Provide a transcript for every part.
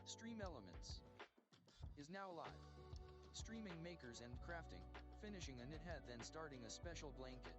Stream Elements is now live. Streaming makers and crafting, finishing a knit head then starting a special blanket.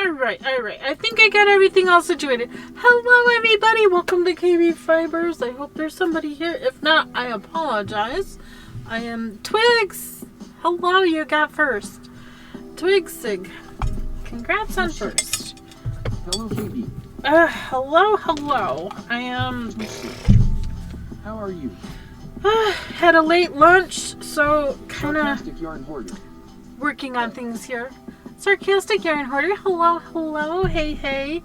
Alright. I think I got everything all situated. Hello, everybody. Welcome to KBfibers. I hope there's somebody here. If not, I apologize. I am Twigs. Hello, you got first. Twigsig. Congrats on first. Hello, KB. Hello. I am... How are you? Had a late lunch, so kind of Sarcastic yarn hoarder. working on things here. Sarcastic yarn hoarder. Hello. Hey.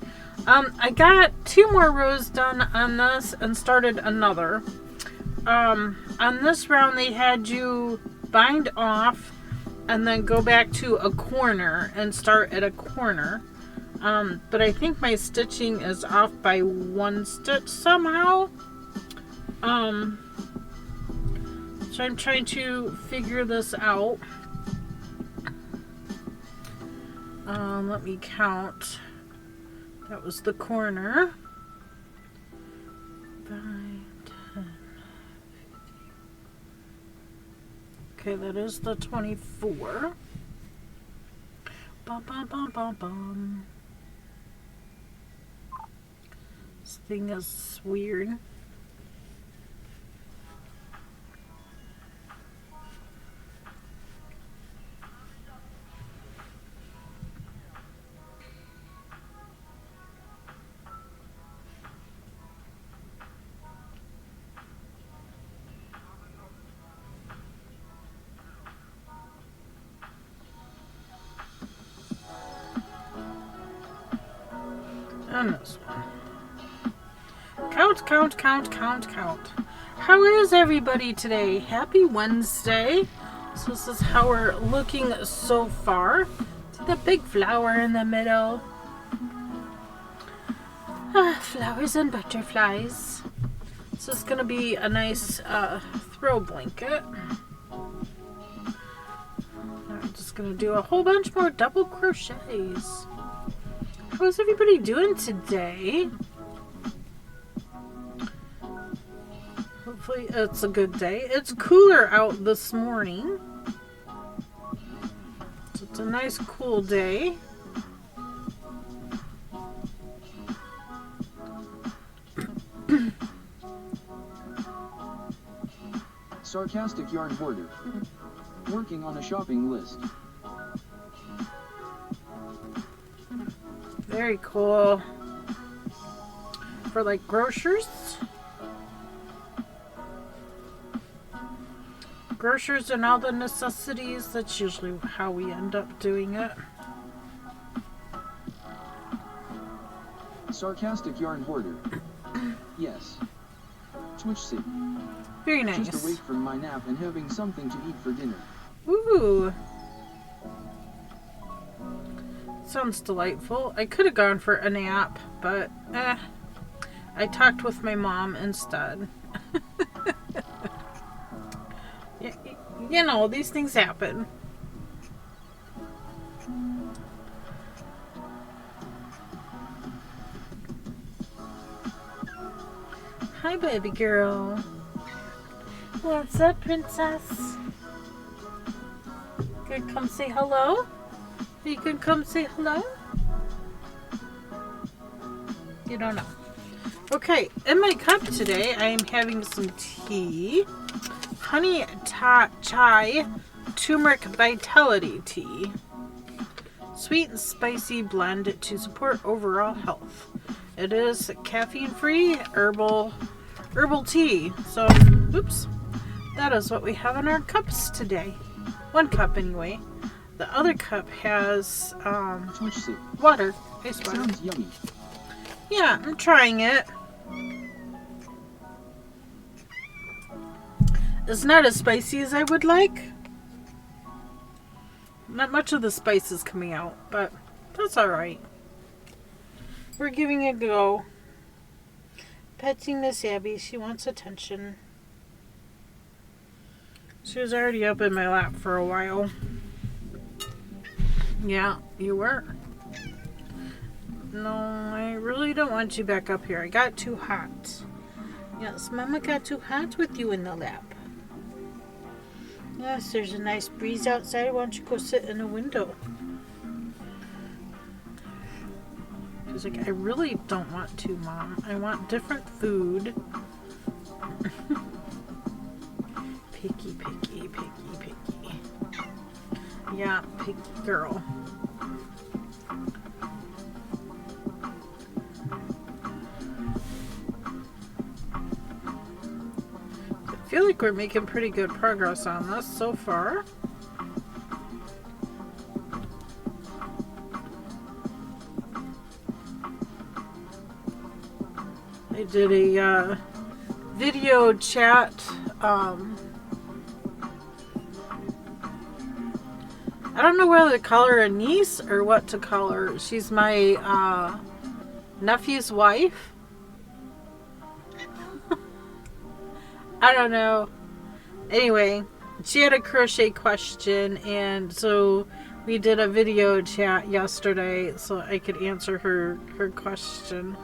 I got 2 more rows done on this and started another. On this round, they had you bind off and then go back to a corner and start at a corner. But I think my stitching is off by 1 stitch somehow. So I'm trying to figure this out. Let me count. That was the corner. 5, 10, 50. Okay, that is the 24. Bum. This thing is weird. And this one. Count. How is everybody today? Happy Wednesday. So this is how we're looking so far. See the big flower in the middle. Flowers and butterflies. This is going to be a nice throw blanket. I'm just going to do a whole bunch more double crochets. How's everybody doing today? Hopefully it's a good day. It's cooler out this morning. So it's a nice cool day. Sarcastic yarn hoarder. Working on a shopping list. Very cool. For like grocers. Grocers and all the necessities. That's usually how we end up doing it. Sarcastic yarn hoarder. Yes. Twitch sick. Very nice. Just awake from my nap and having something to eat for dinner. Ooh. Sounds delightful. I could have gone for a nap, but I talked with my mom instead. You know, these things happen. Hi, baby girl. What's up, princess? Could come say hello? You can come say hello? You don't know. Okay, in my cup today, I am having some tea. Honey chai turmeric vitality tea. Sweet and spicy blend to support overall health. It is caffeine-free herbal tea. So, oops. That is what we have in our cups today. 1 cup anyway. The other cup has water. Ice water. Sounds yummy. Yeah, I'm trying it. It's not as spicy as I would like. Not much of the spice is coming out, but that's alright. We're giving it a go. Petting Miss Abby. She wants attention. She was already up in my lap for a while. Yeah, you were. No, I really don't want you back up here. I got too hot. Yes, Mama got too hot with you in the lap. Yes, there's a nice breeze outside. Why don't you go sit in the window? She's like, I really don't want to, Mom. I want different food. Picky, picky, picky, picky. Yeah, picky girl. I feel like we're making pretty good progress on this so far. I did a video chat. I don't know whether to call her a niece or what to call her. She's my nephew's wife. I don't know. Anyway, she had a crochet question, and so we did a video chat yesterday so I could answer her question.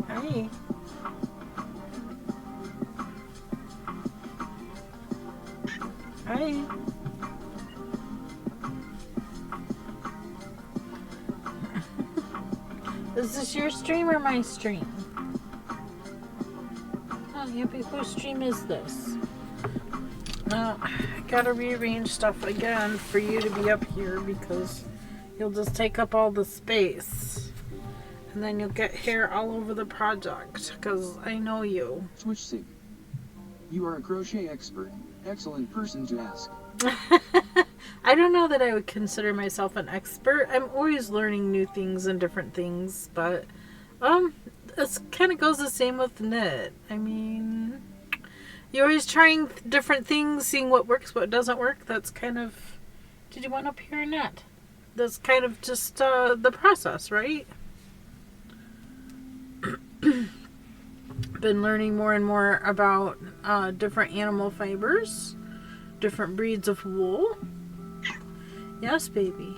Hi. Hi. Is this your stream or my stream? Oh, Yippee, whose stream is this? Now, I gotta rearrange stuff again for you to be up here because you'll just take up all the space. And then you'll get hair all over the project because I know you. Switch sig. You are a crochet expert. Excellent person to ask. I don't know that I would consider myself an expert. I'm always learning new things and different things, but it kind of goes the same with knit. I mean, you're always trying different things, seeing what works, what doesn't work. That's kind of, did you want up here or not? That's kind of just the process, right? Been learning more and more about different animal fibers, different breeds of wool. Yes, baby.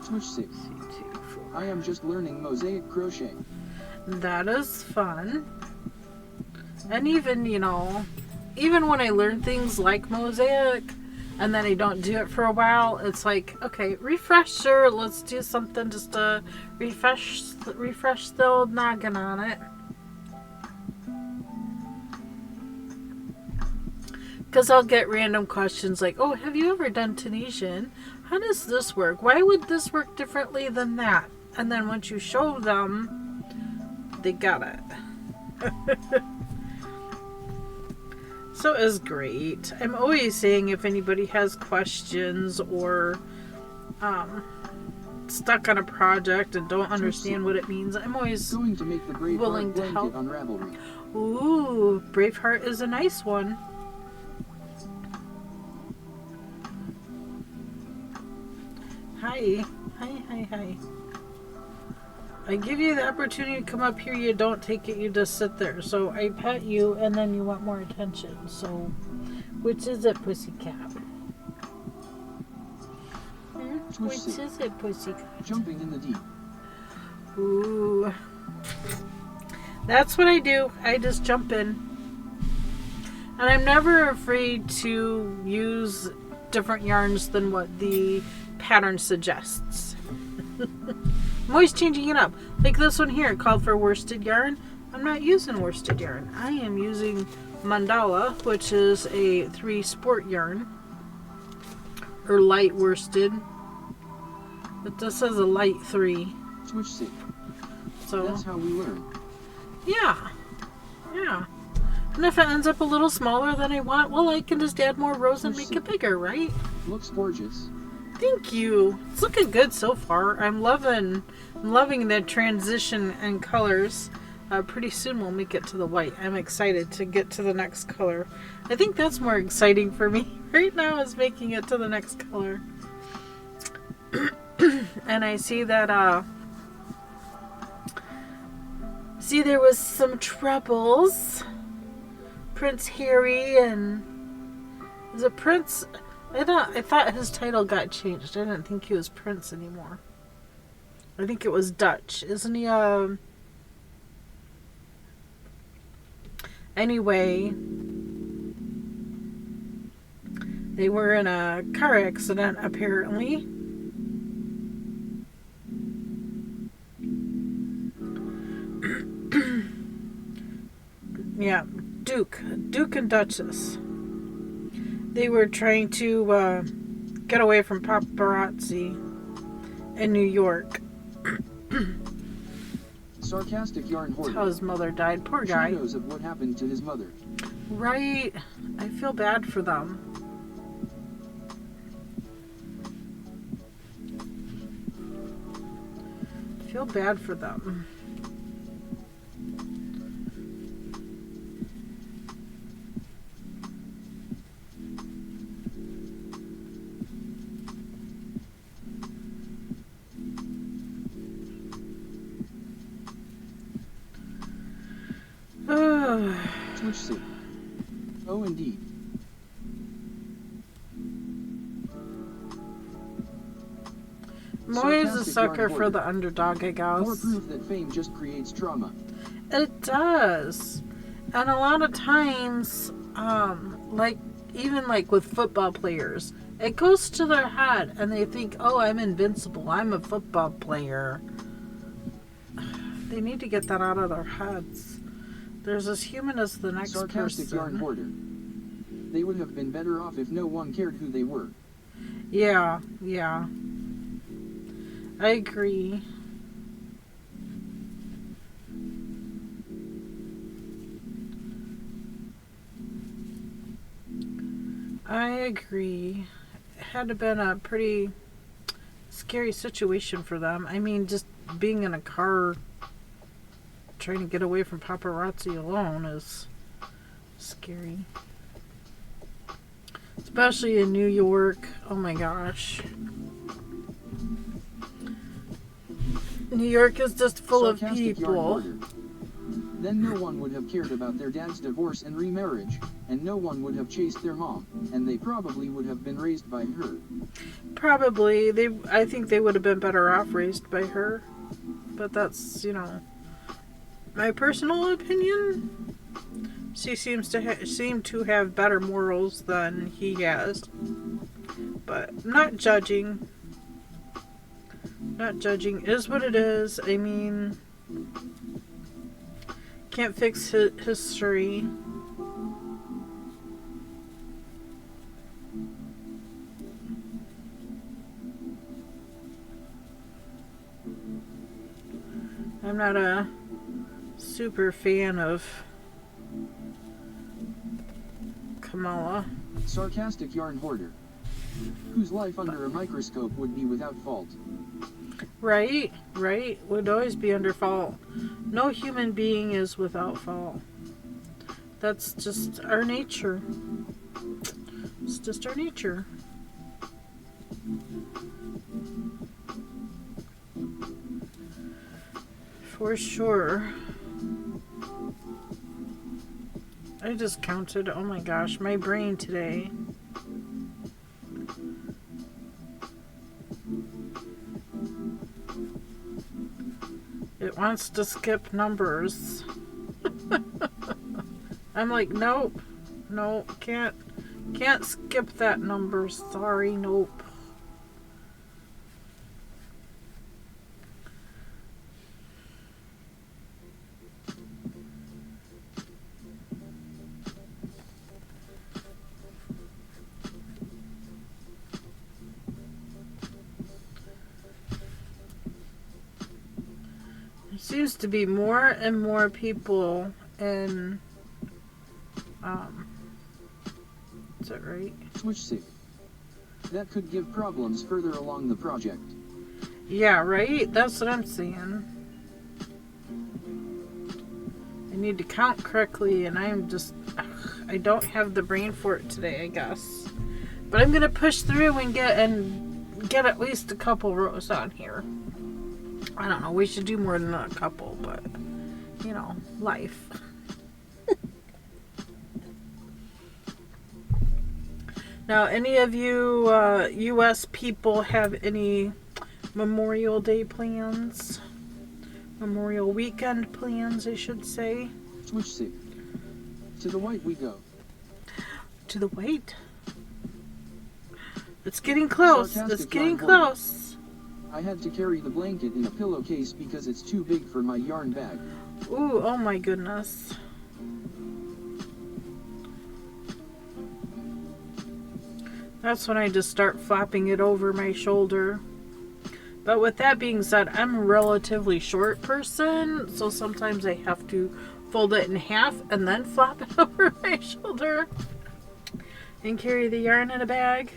Switch 6. I am just learning mosaic crochet. That is fun. And even, you know, even when I learn things like mosaic and then I don't do it for a while, it's like, okay, refresher, let's do something just to refresh the old noggin on it. Because I'll get random questions like, oh, have you ever done Tunisian? How does this work? Why would this work differently than that? And then once you show them, they got it. So it's great. I'm always saying if anybody has questions or stuck on a project and don't understand what it means, I'm always going to make the willing to help. On Ravelry. Ooh, Braveheart is a nice one. Hi. Hi. I give you the opportunity to come up here, you don't take it, you just sit there. So I pet you and then you want more attention. So, which is it, pussycat? Which is it, pussycat? Jumping in the deep. Ooh. That's what I do. I just jump in. And I'm never afraid to use different yarns than what the pattern suggests. I'm always changing it up. Like this one here called for worsted yarn. I'm not using worsted yarn. I am using mandala, which is a 3 sport yarn. Or light worsted. But this is a light 3. Switch 6. So that's how we learn. Yeah. And if it ends up a little smaller than I want, well, I can just add more rows and make it bigger, right? Looks gorgeous. Thank you. It's looking good so far. I'm loving the transition and colors. Pretty soon we'll make it to the white. I'm excited to get to the next color. I think that's more exciting for me right now, is making it to the next color. And I see that there was some troubles. Prince Harry and is it Prince? I thought his title got changed. I didn't think he was Prince anymore. I think it was Dutch, isn't he? Anyway, they were in a car accident apparently. Yeah, Duke and Duchess. They were trying to get away from paparazzi in New York. Sarcastic yarn hoarder. That's how his mother died. Poor guy. Shadows of what happened to his mother. Right. I feel bad for them. I feel bad for them. Switch soup. Oh, indeed. I'm always a sucker for the underdog, I guess. More proof that fame just creates trauma. It does. And a lot of times, even with football players, it goes to their head and they think, oh, I'm invincible. I'm a football player. They need to get that out of their heads. There's as human as the next Sarcastic person. yarn hoarder. They would have been better off if no one cared who they were. Yeah. I agree. It had to been a pretty scary situation for them. I mean, just being in a car trying to get away from paparazzi alone is scary. Especially in New York. Oh my gosh. New York is just full of people. Then no one would have cared about their dad's divorce and remarriage, and no one would have chased their mom, and they probably would have been raised by her. Probably. I think they would have been better off raised by her. But that's, my personal opinion. She seems to have better morals than he has. But I'm not judging. Not judging is what it is. I mean, can't fix history. I'm not a super fan of Kamala. Sarcastic yarn hoarder. Whose life under a microscope would be without fault. Right. Would always be under fault. No human being is without fault. That's just our nature. It's just our nature. For sure. I just counted. Oh my gosh, my brain today. It wants to skip numbers. I'm like, nope. No, can't skip that number. Sorry, nope. Seems to be more and more people in Is that right? Switch sig. That could give problems further along the project. Yeah, right? That's what I'm saying. I need to count correctly, and I'm just... I don't have the brain for it today, I guess. But I'm going to push through and get at least a couple rows on here. I don't know, we should do more than a couple, but, you know, life. Now, any of you U.S. people have any Memorial Day plans? Memorial Weekend plans, I should say. Switch sig. To the white we go. To the white? It's getting close. It's getting close. I had to carry the blanket in a pillowcase because it's too big for my yarn bag. Ooh, oh my goodness. That's when I just start flapping it over my shoulder. But with that being said, I'm a relatively short person, so sometimes I have to fold it in half and then flap it over my shoulder and carry the yarn in a bag.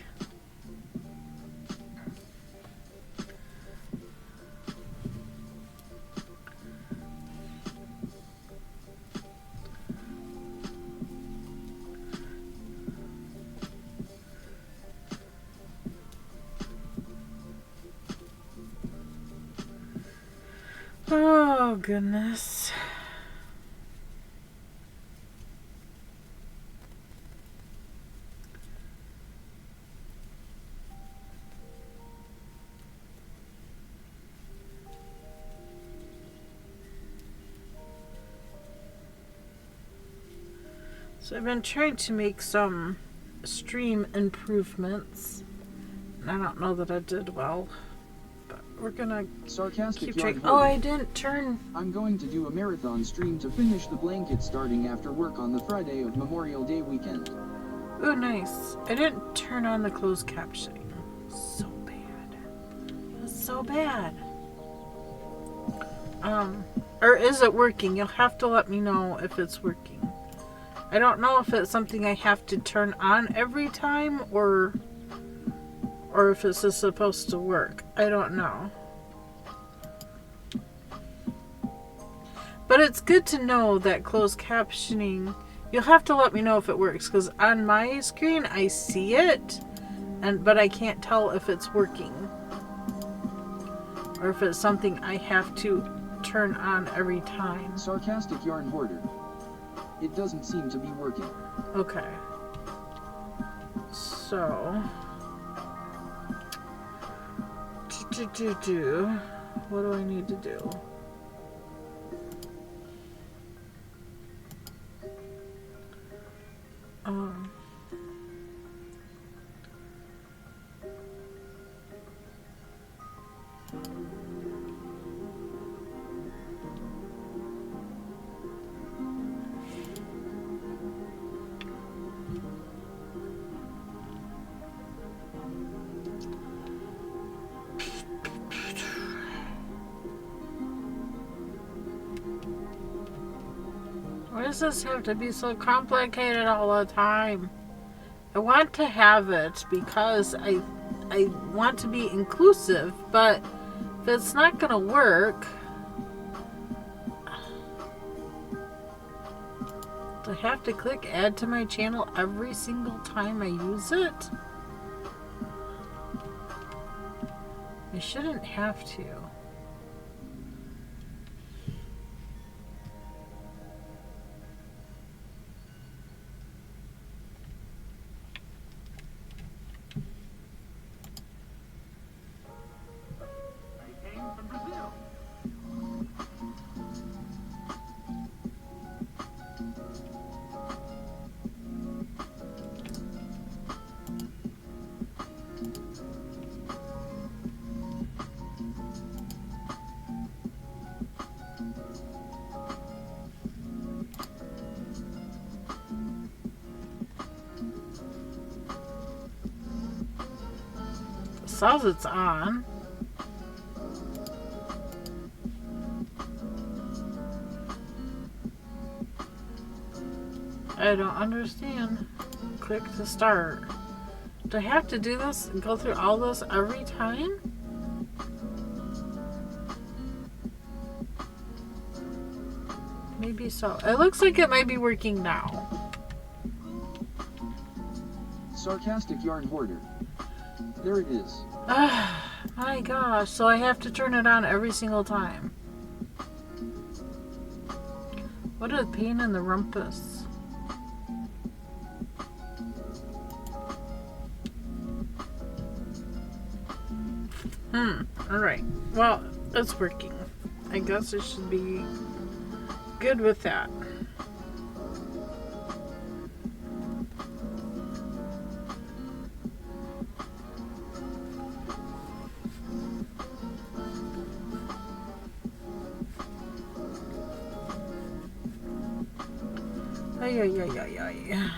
Oh, goodness. So I've been trying to make some stream improvements. I don't know that I did well. We're gonna Sarcastic keep yarn trying. hoarder. Oh, I didn't turn. I'm going to do a marathon stream to finish the blanket starting after work on the Friday of Memorial Day weekend. Oh, nice. I didn't turn on the closed captioning. So bad. That's so bad. Or is it working? You'll have to let me know if it's working. I don't know if it's something I have to turn on every time or if this is supposed to work. I don't know. But it's good to know that closed captioning, you'll have to let me know if it works, because on my screen I see it, but I can't tell if it's working. Or if it's something I have to turn on every time. Sarcastic yarn hoarder. It doesn't seem to be working. Okay. So... What do I need to do? Why does this have to be so complicated all the time? I want to have it because I want to be inclusive, but if it's not going to work, do I have to click add to my channel every single time I use it? I shouldn't have to. Says it's on. I don't understand. Click to start. Do I have to do this and go through all this every time? Maybe so. It looks like it might be working now. Sarcastic yarn hoarder. There it is. My gosh, so I have to turn it on every single time. What a pain in the rumpus. Alright. Well, it's working. I guess I should be good with that. Ay, ay, ay, ay, ay.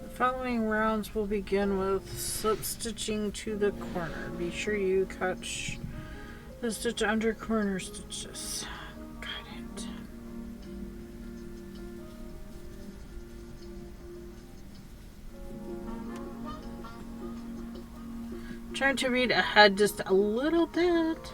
The following rounds will begin with slip stitching to the corner. Be sure you catch the stitch under corner stitches. Got it. Trying to read ahead just a little bit.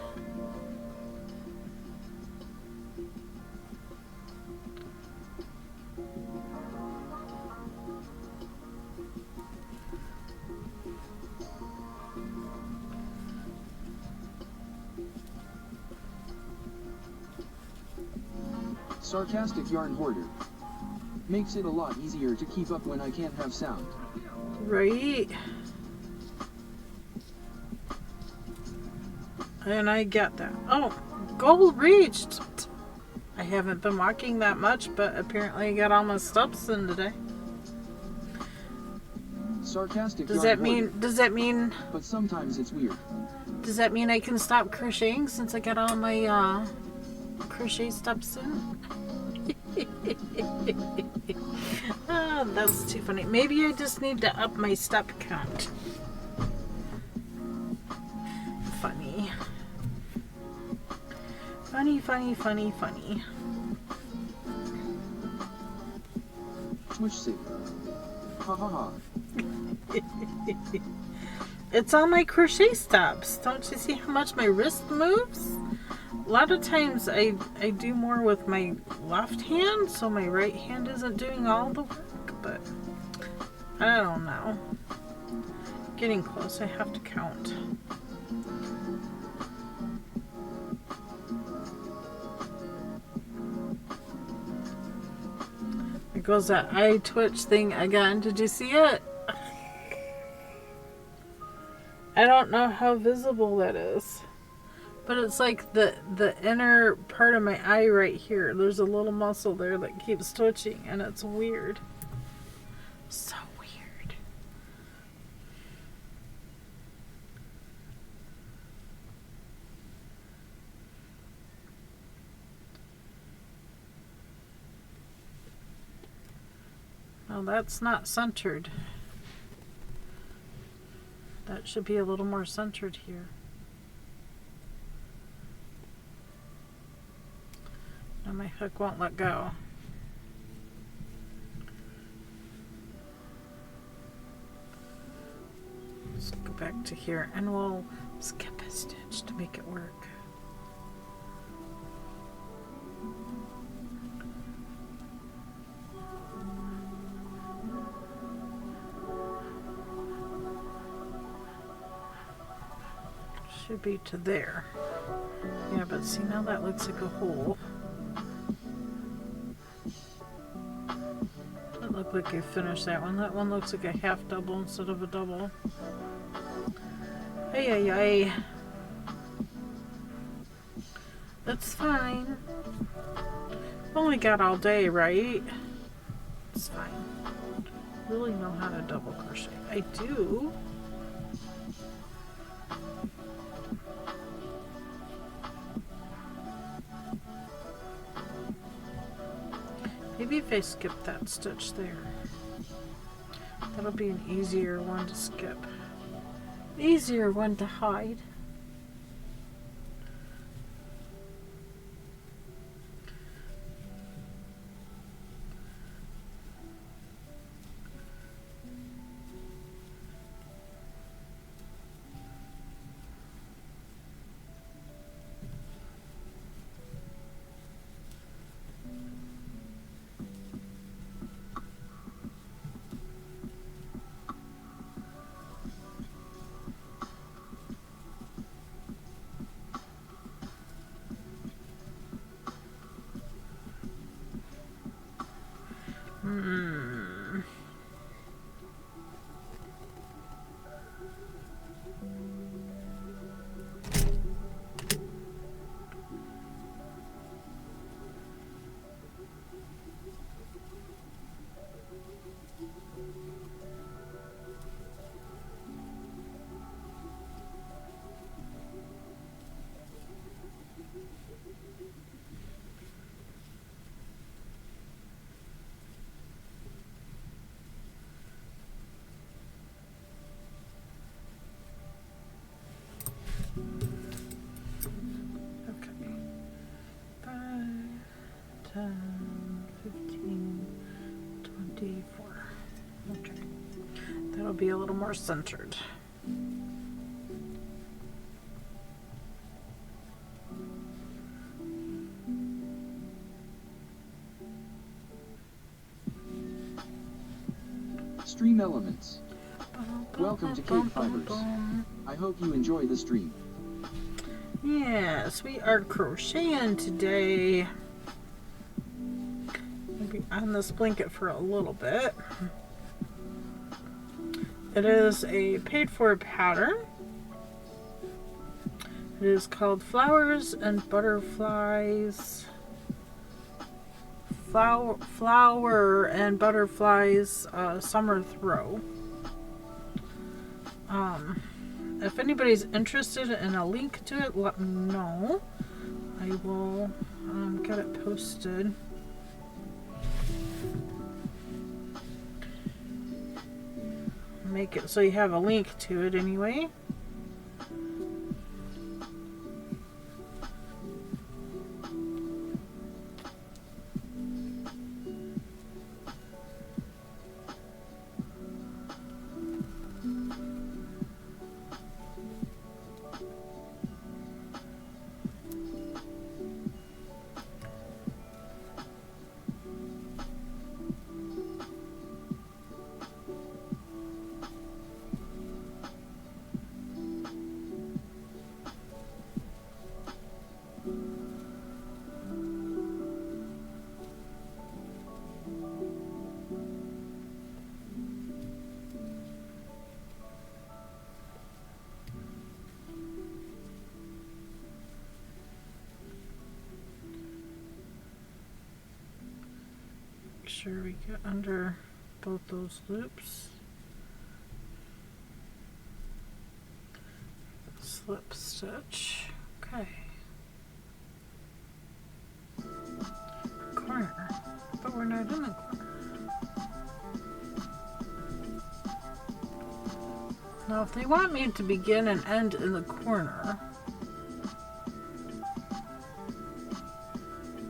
Sarcastic yarn hoarder. Makes it a lot easier to keep up when I can't have sound. Right. And I get that. Oh, goal reached. I haven't been walking that much, but apparently I got all my steps in today. Sarcastic Does yarn that mean? hoarder. Does that mean? But sometimes it's weird. Does that mean I can stop crocheting since I got all my crochet steps in? Oh, that's too funny. Maybe I just need to up my step count. Funny. Funny, funny, funny, funny. Twitch saver. Ha ha ha. It's all my crochet stops. Don't you see how much my wrist moves? A lot of times I do more with my left hand, so my right hand isn't doing all the work, but I don't know. Getting close, I have to count. There goes that eye twitch thing again. Did you see it? I don't know how visible that is. But it's like the inner part of my eye right here. There's a little muscle there that keeps twitching, and it's weird. So weird. Well, that's not centered. That should be a little more centered here. Now my hook won't let go. Let's go back to here and we'll skip a stitch to make it work. Should be to there. Yeah, but see, now that looks like a hole. Doesn't look like I finished that one. That one looks like a half double instead of a double. Ay, ay, ay. That's fine. Only got all day, right? It's fine. Really know how to double crochet. I do. Maybe if I skip that stitch there. That'll be an easier one to skip. Easier one to hide. Okay. 5, 10, 15, 24. Okay. That'll be a little more centered. Stream elements. Welcome to KBfibers. I hope you enjoy the stream. Yes, we are crocheting today. We'll be on this blanket for a little bit. It is a paid for pattern. It is called Flowers and Butterflies. Flower and Butterflies Summer Throw. If anybody's interested in a link to it, let me know. I will get it posted. Make it so you have a link to it anyway. Make sure we get under both those loops. Slip stitch. Okay. Corner. But we're not in the corner. Now if they want me to begin and end in the corner,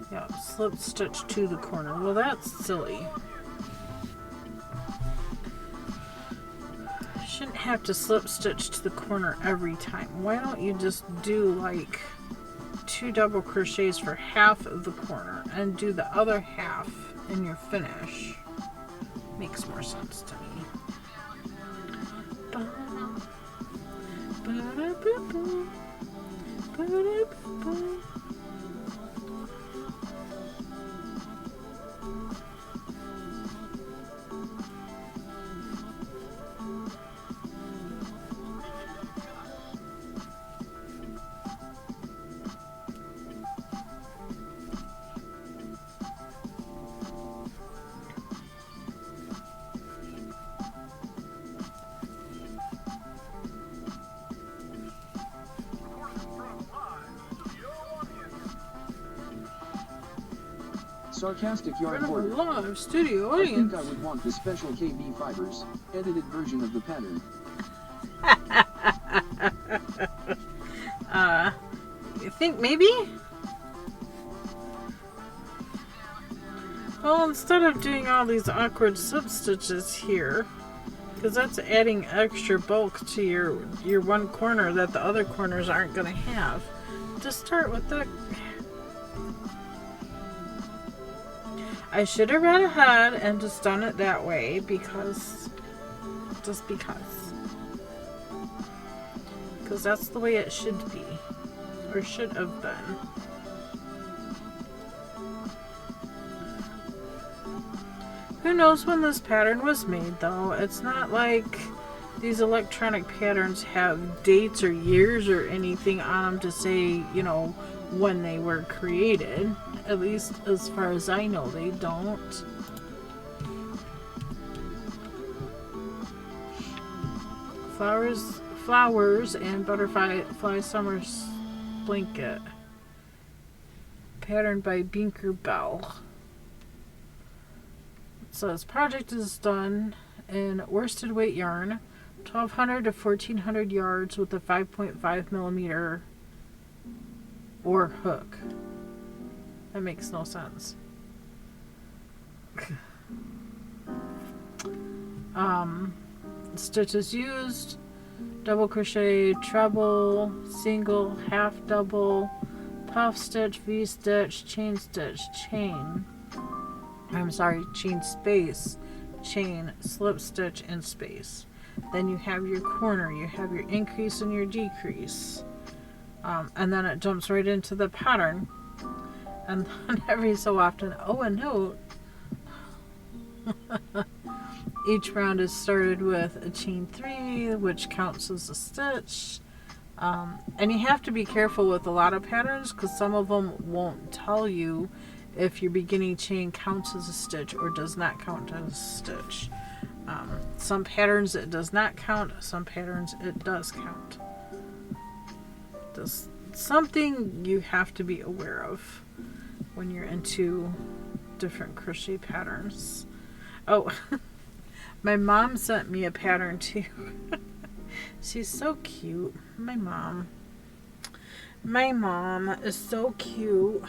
yeah, slip stitch to the corner. Well, that's silly. Shouldn't have to slip stitch to the corner every time. Why don't you just do like 2 double crochets for half of the corner and do the other half in your finish? Makes more sense to me. Sarcastic yard In front of a border. live studio I think audience. I would want the special KBfibers, edited version of the pattern. You think maybe? Well, instead of doing all these awkward slip stitches here, because that's adding extra bulk to your one corner that the other corners aren't going to have, just start with the... I should have read ahead and just done it that way because... Just because. Because that's the way it should be. Or should have been. Who knows when this pattern was made, though? It's not like these electronic patterns have dates or years or anything on them to say, you know, when they were created. At least as far as I know, they don't. Flowers and butterfly summer blanket. Patterned by Binker Bell. It says project is done in worsted weight yarn, 1200 to 1400 yards with a 5.5 millimeter or hook. That makes no sense. Stitches used: double crochet, treble, single, half double, puff stitch, V-stitch, chain stitch, chain space, chain, slip stitch, and space. Then you have your corner, you have your increase and your decrease, and then it jumps right into the pattern. And then every so often, oh, a note. Each round is started with a chain 3, which counts as a stitch. And you have to be careful with a lot of patterns because some of them won't tell you if your beginning chain counts as a stitch or does not count as a stitch. Some patterns it does not count, some patterns it does count. That's something you have to be aware of when you're into different crochet patterns. Oh, my mom sent me a pattern too. She's so cute. My mom is so cute.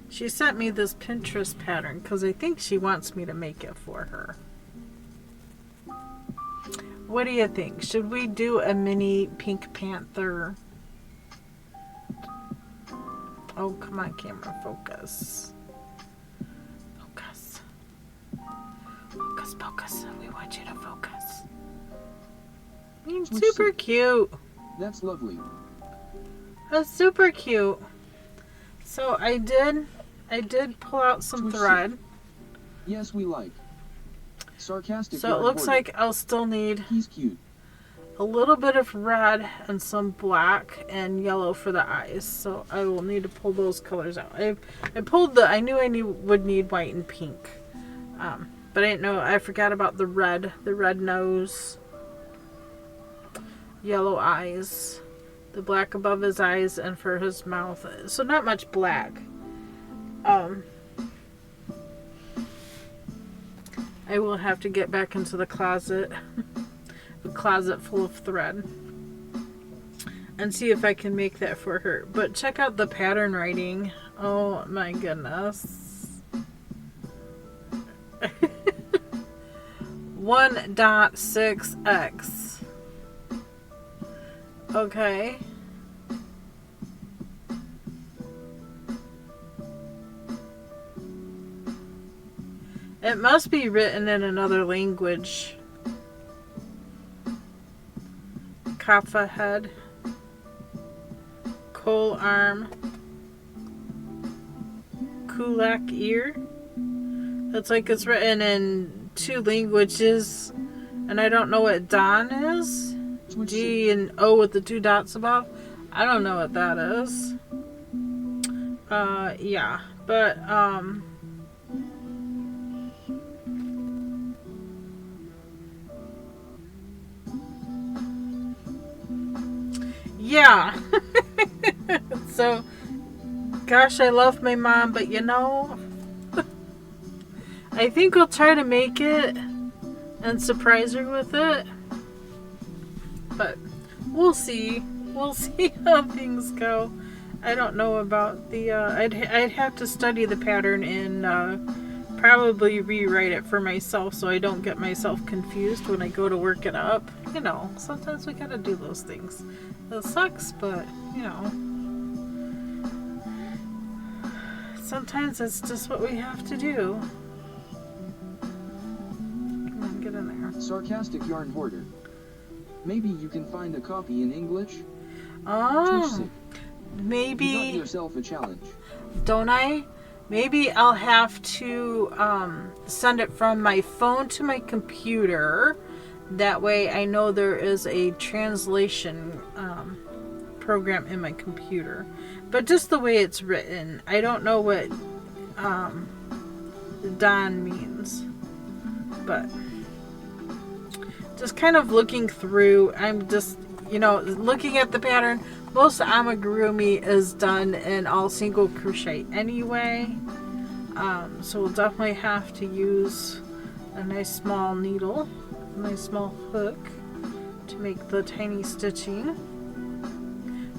She sent me this Pinterest pattern because I think she wants me to make it for her. What do you think? Should we do a mini Pink Panther? Oh, come on, camera, focus. Focus. Focus, focus. We want you to focus. It's super cute. That's lovely. That's super cute. So I did pull out some thread. Yes, we like. Sarcastic. So it looks like I'll still need He's cute. a little bit of red and some black and yellow for the eyes. So I will need to pull those colors out. I knew would need white and pink. But I didn't know, I forgot about the red nose, yellow eyes, the black above his eyes and for his mouth. So not much black. I will have to get back into the closet, a closet full of thread, and see if I can make that for her. But check out the pattern writing. Oh my goodness. 1.6x. Okay. It must be written in another language. Kappa head. Coal arm. Kulak ear. It's like it's written in 2 languages, and I don't know what Don is. G and O with the 2 dots above. I don't know what that is. Yeah, but yeah. So gosh, I love my mom, but you know, I think I'll try to make it and surprise her with it. But we'll see. We'll see how things go. I don't know about the, I'd have to study the pattern and probably rewrite it for myself so I don't get myself confused when I go to work it up. You know, sometimes we gotta do those things. It sucks, but, you know, sometimes it's just what we have to do. Come on, get in there. Sarcastic yarn hoarder. Maybe you can find a copy in English? Oh, maybe. You got yourself a challenge. Don't I? Maybe I'll have to send it from my phone to my computer. That way I know there is a translation program in my computer. But just the way it's written, I don't know what Don means. But just kind of looking through, I'm just, you know, looking at the pattern. Most amigurumi is done in all single crochet anyway. So we'll definitely have to use a nice small needle, a nice small hook to make the tiny stitching.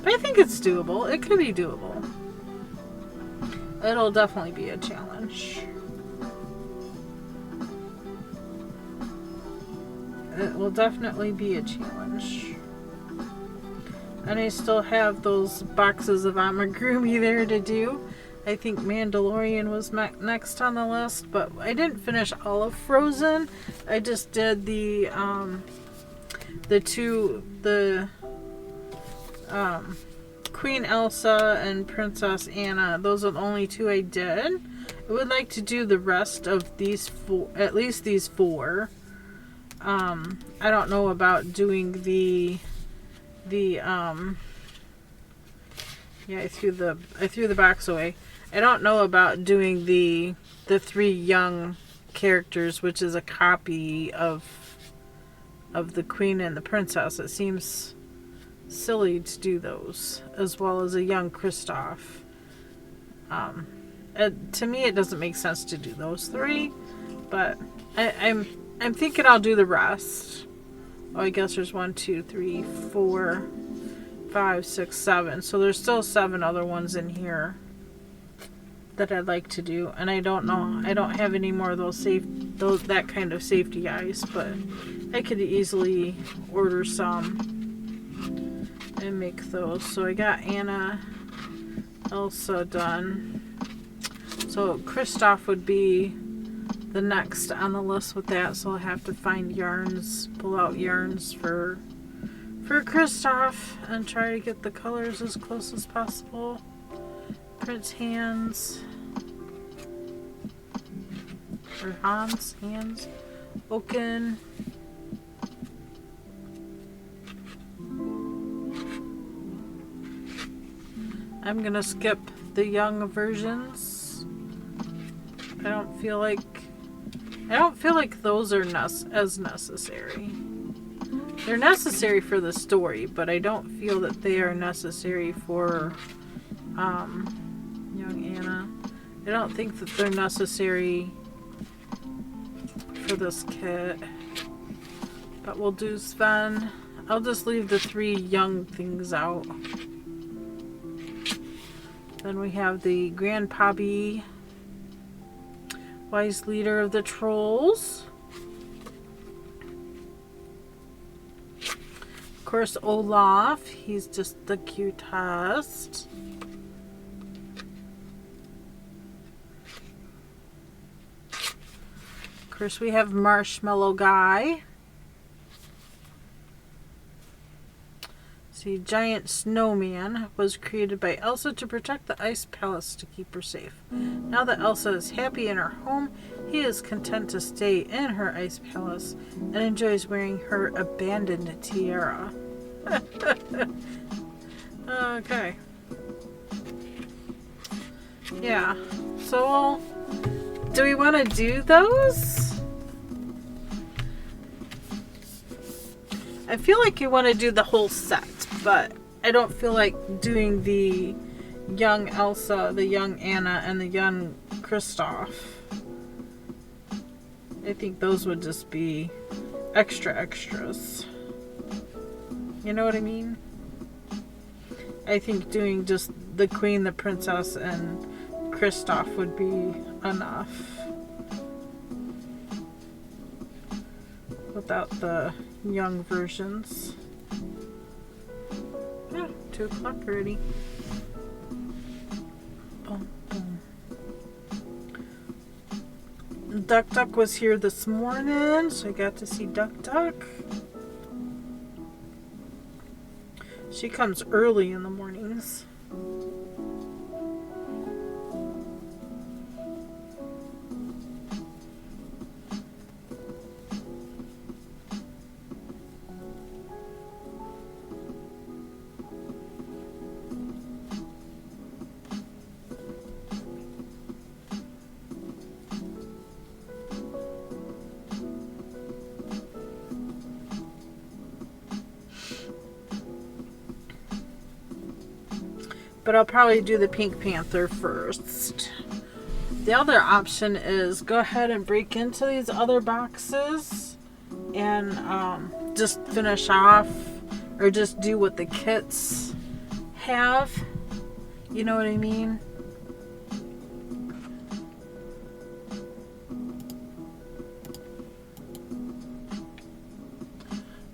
But I think it's doable. It could be doable. It'll definitely be a challenge. It will definitely be a challenge. And I still have those boxes of amigurumi there to do. I think Mandalorian was next on the list, but I didn't finish all of Frozen. I just did the Queen Elsa and Princess Anna. Those are the only two I did. I would like to do the rest of these four, at least these four. I don't know about doing the yeah, I threw the box away. I don't know about doing the three young characters, which is a copy of the Queen and the Princess. It seems silly to do those, as well as a young Kristoff. To me, it doesn't make sense to do those three, but I'm thinking I'll do the rest. Oh, I guess there's 1, 2, 3, 4, 5, 6, 7. So there's still 7 other ones in here that I'd like to do, and I don't know. I don't have any more of that kind of safety eyes, but I could easily order some and make those. So I got Anna, Elsa done. So Kristoff would be the next on the list with that, so I'll have to find yarns, pull out yarns for Kristoff and try to get the colors as close as possible. Prince hands, or Hans hands, Oaken. I'm gonna skip the young versions. I don't feel like those are as necessary. They're necessary for the story, but I don't feel that they are necessary for young Anna. I don't think that they're necessary for this kit. But we'll do Sven. I'll just leave the 3 young things out. Then we have the Grandpappy, wise leader of the trolls. Of course, Olaf, he's just the cutest. Of course, we have Marshmallow Guy. See, Giant Snowman was created by Elsa to protect the Ice Palace to keep her safe. Now that Elsa is happy in her home, he is content to stay in her Ice Palace and enjoys wearing her abandoned tiara. Okay. Yeah. So, do we want to do those? I feel like you want to do the whole set, but I don't feel like doing the young Elsa, the young Anna, and the young Kristoff. I think those would just be extra extras. You know what I mean? I think doing just the Queen, the Princess, and Kristoff would be enough. Without the young versions. Yeah, 2 o'clock already. Boom, boom. Duck Duck was here this morning, so I got to see Duck Duck. She comes early in the mornings. But I'll probably do the Pink Panther first. The other option is go ahead and break into these other boxes and just finish off, or just do what the kits have. You know what I mean?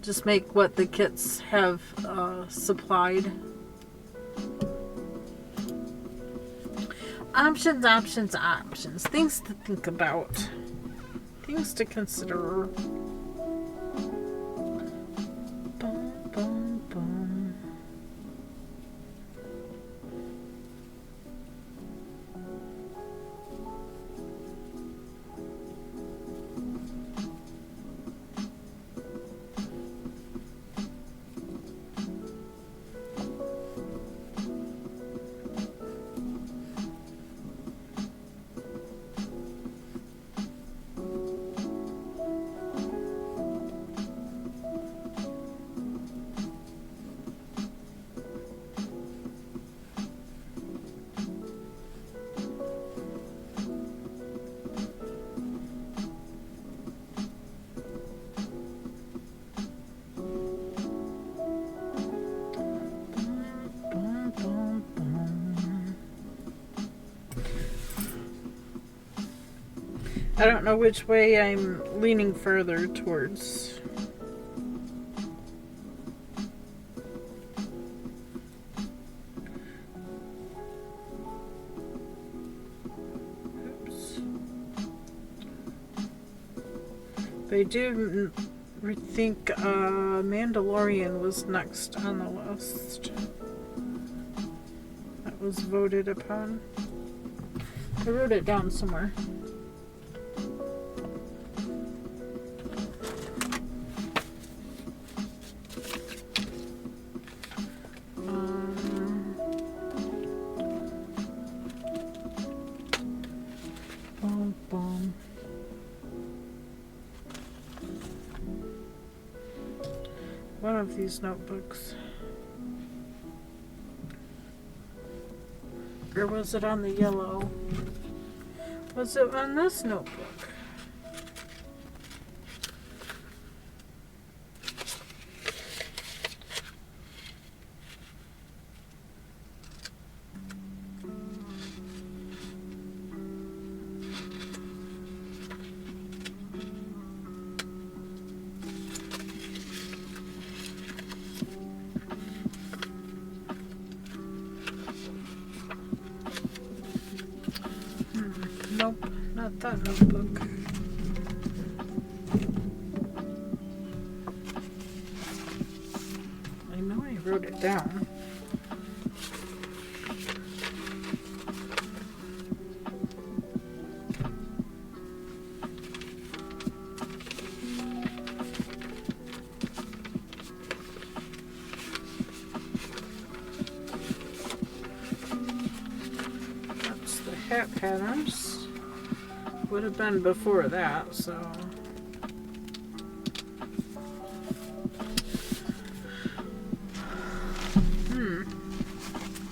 Just make what the kits have supplied. Options, options, options. Things to think about. Things to consider. Boom, boom, boom. I don't know which way I'm leaning further towards. Oops. But I do think Mandalorian was next on the list. That was voted upon. I wrote it down somewhere. One of these notebooks. Or was it on the yellow? Was it on this notebook? Nope, not that notebook. I know I wrote it down. That's the hat patterns. Would have been before that, so.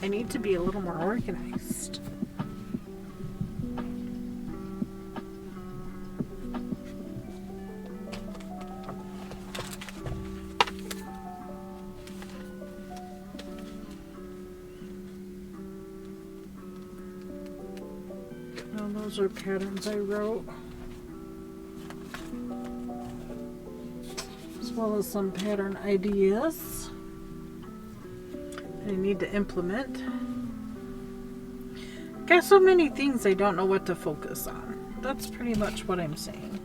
I I need to be a little more organized. Well, those are patterns I wrote, as well as some pattern ideas I need to implement. Got so many things I don't know what to focus on. That's pretty much what I'm saying.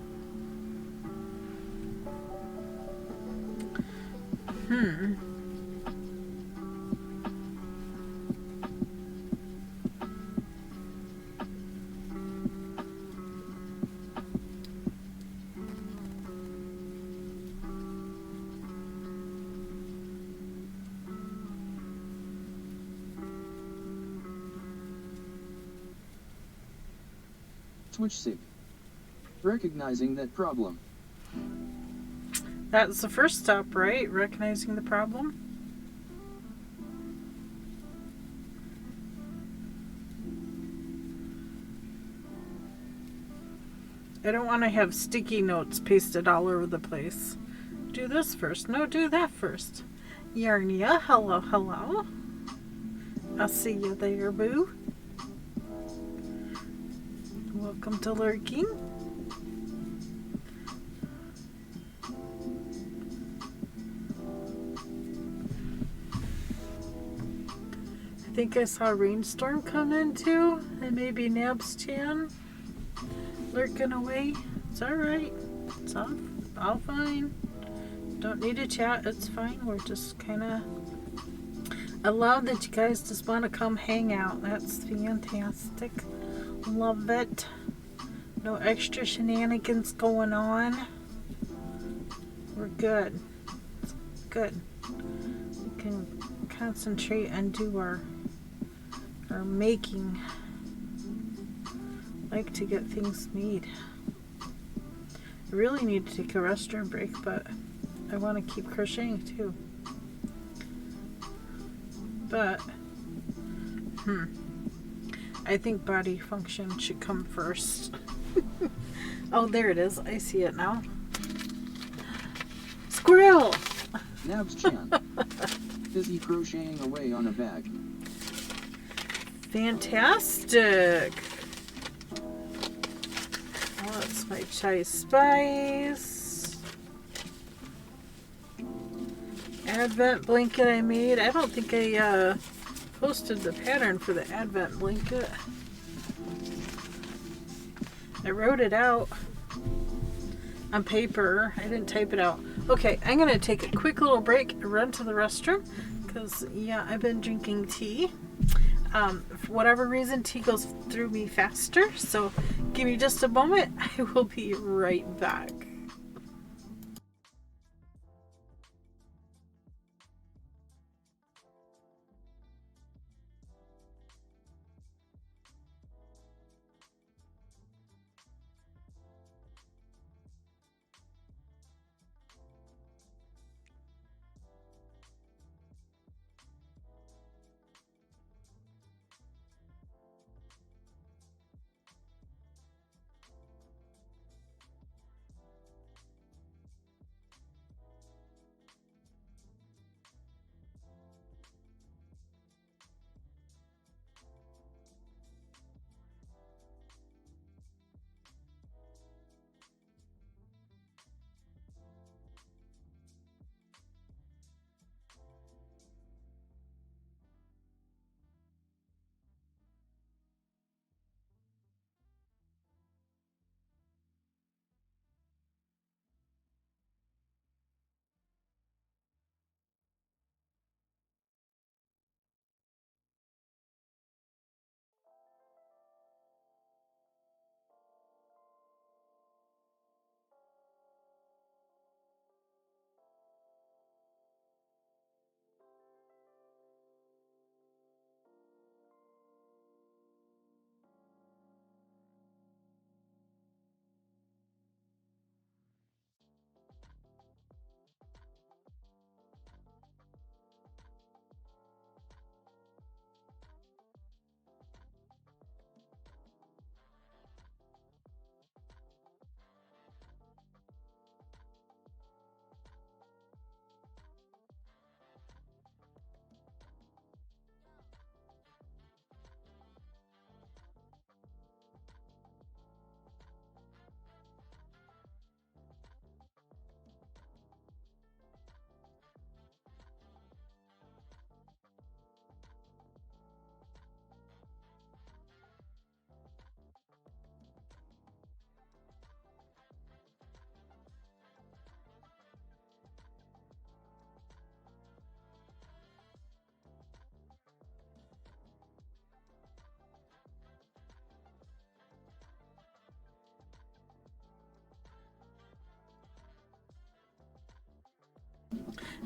Switch sig. Recognizing that problem. That's the first step, right? Recognizing the problem. I don't want to have sticky notes pasted all over the place. Do this first. No, do that first. Yarnia, hello, hello. I'll see you there, boo. Welcome to lurking. I think I saw a rainstorm come in too, and maybe Nab's Chan lurking away. It's alright. It's all fine. Don't need to chat. It's fine. We're just kind of... I love that you guys just want to come hang out. That's fantastic. Love it. No extra shenanigans going on. We're good. It's good. We can concentrate and do our making. Like to get things made. I really need to take a restroom break, but I want to keep crocheting too. But I think body function should come first. Oh, there it is. I see it now. Squirrel! Nab's Chan. Busy crocheting away on a bag. Fantastic! Oh, that's my chai spice. Advent blanket I made. I don't think I posted the pattern for the Advent blanket. I wrote it out on paper. I didn't type it out. Okay, I'm going to take a quick little break and run to the restroom because, yeah, I've been drinking tea. For whatever reason, tea goes through me faster. So give me just a moment. I will be right back.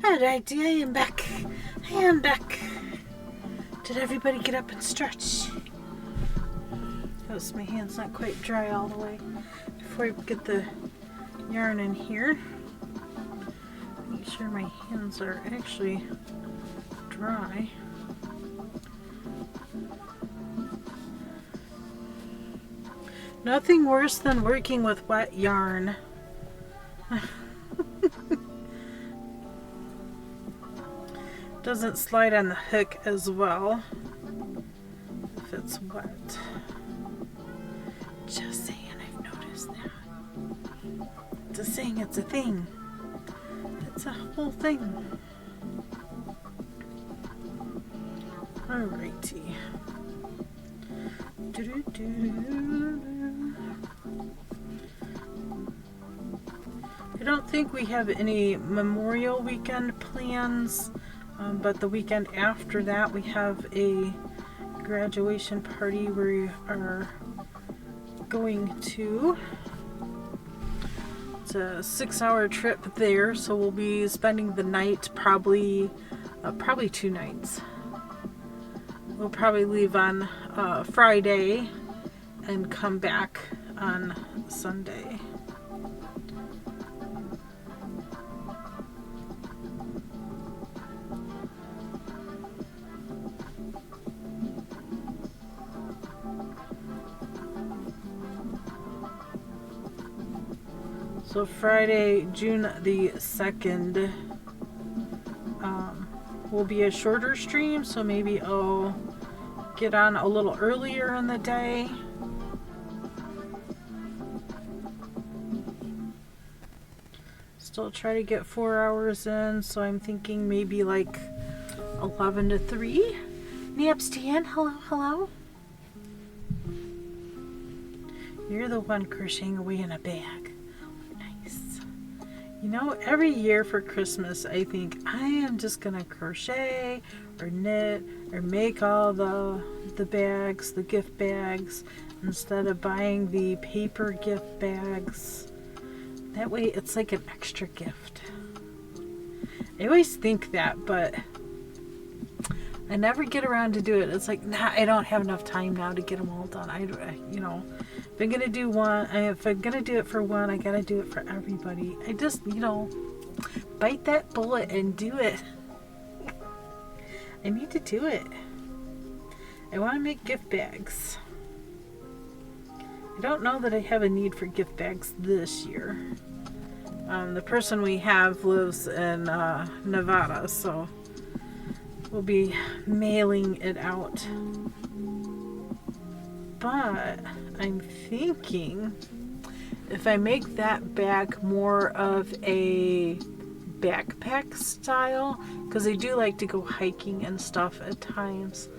Alright, I am back. I am back. Did everybody get up and stretch? Because my hand's not quite dry all the way. Before I get the yarn in here, make sure my hands are actually dry. Nothing worse than working with wet yarn. Doesn't slide on the hook as well if it's wet. Just saying, I've noticed that. Just saying, it's a thing. It's a whole thing. Alrighty. I don't think we have any Memorial Weekend plans, but the weekend after that we have a graduation party we are going to. It's a 6-hour trip there, so we'll be spending the night, probably 2 nights. We'll probably leave on Friday and come back on Sunday. So Friday, June the 2nd, will be a shorter stream, so maybe I'll get on a little earlier in the day. Still try to get 4 hours in, so I'm thinking maybe like 11 to 3. Napstan, hello, hello. You're the one crocheting away in a bag. Nice. You know, every year for Christmas, I think I am just gonna crochet or knit or make all the bags, the gift bags, instead of buying the paper gift bags. That way it's like an extra gift. I always think that, but I never get around to do it. It's like, nah, I don't have enough time now to get them all done. You know, if I'm gonna do one, if I'm gonna do it for one, I gotta do it for everybody. I just, you know, bite that bullet and do it. I need to do it. I want to make gift bags. I don't know that I have a need for gift bags this year. The person we have lives in Nevada, so we'll be mailing it out. But I'm thinking if I make that bag more of a backpack style, because I do like to go hiking and stuff at times.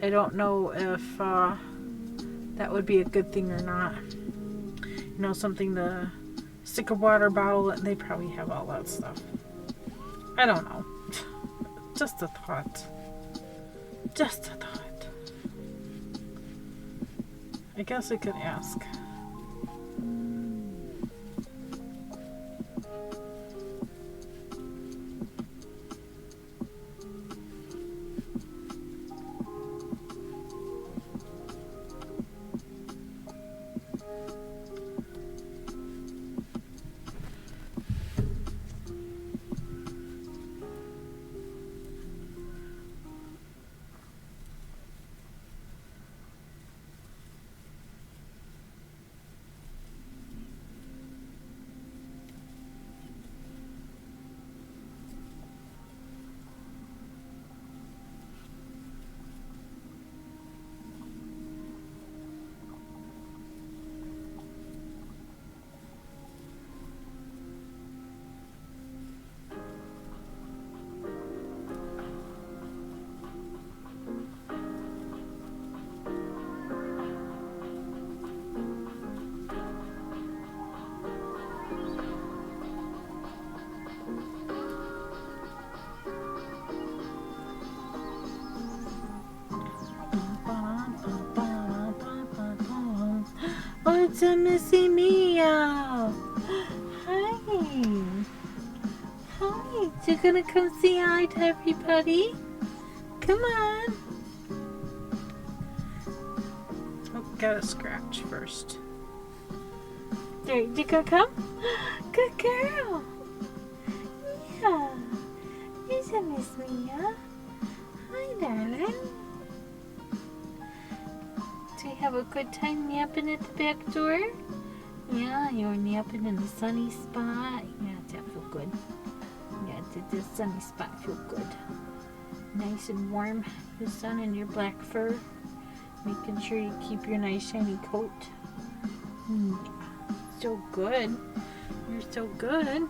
I don't know if that would be a good thing or not. You know, something to stick a water bottle in. They probably have all that stuff. I don't know. Just a thought. Just a thought. I guess I could ask. It's a Missy Meow. Hi. Hi, you gonna come say hi to everybody? Come on. Oh, gotta scratch first. There, you gonna come? Good girl. Yeah. Here's a Miss Mia. Hi, darling. Do you have a good time napping at the back door? Yeah, you're napping in the sunny spot. Yeah, that feel good. Yeah, the sunny spot feel good. Nice and warm. The sun and your black fur. Making sure you keep your nice shiny coat. Yeah. So good. You're so good.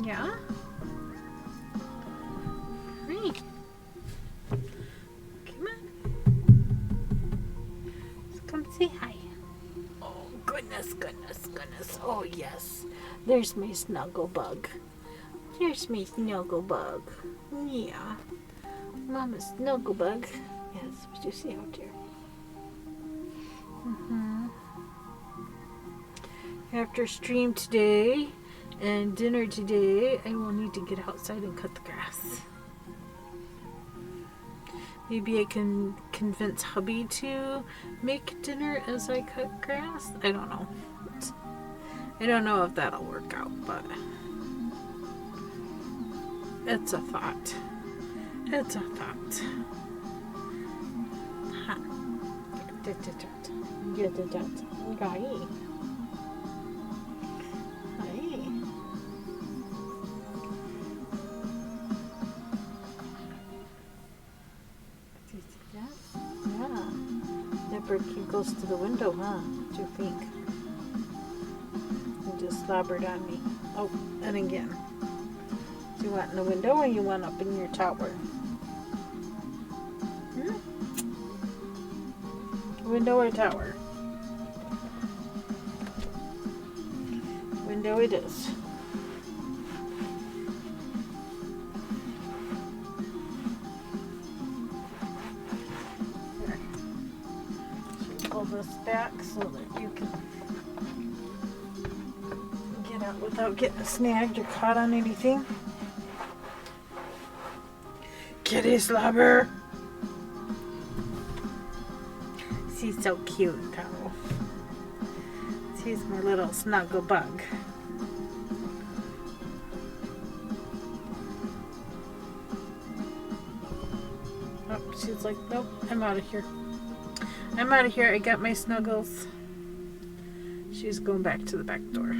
Yeah. Hey. Come on. Let's come say hi. Oh, goodness, goodness, goodness. Oh, yes. There's my snuggle bug. There's my snuggle bug. Yeah. Mama's snuggle bug. Yes, what you see out there. After stream today and dinner today, I will need to get outside and cut the grass. Maybe I can convince hubby to make dinner as I cut grass. I don't know. I don't know if that'll work out, but it's a thought. It's a thought. Ha. Get it out. Guy. He goes to the window, huh? What do you think? He just slobbered on me. Oh, and again. Do you want in the window or you want up in your tower? Window or tower? Window it is. This back so that you can get out without getting snagged or caught on anything. Kitty slobber. She's so cute though. She's my little snuggle bug. Oh, she's like, nope, I'm out of here. I'm out of here. I got my snuggles. She's going back to the back door.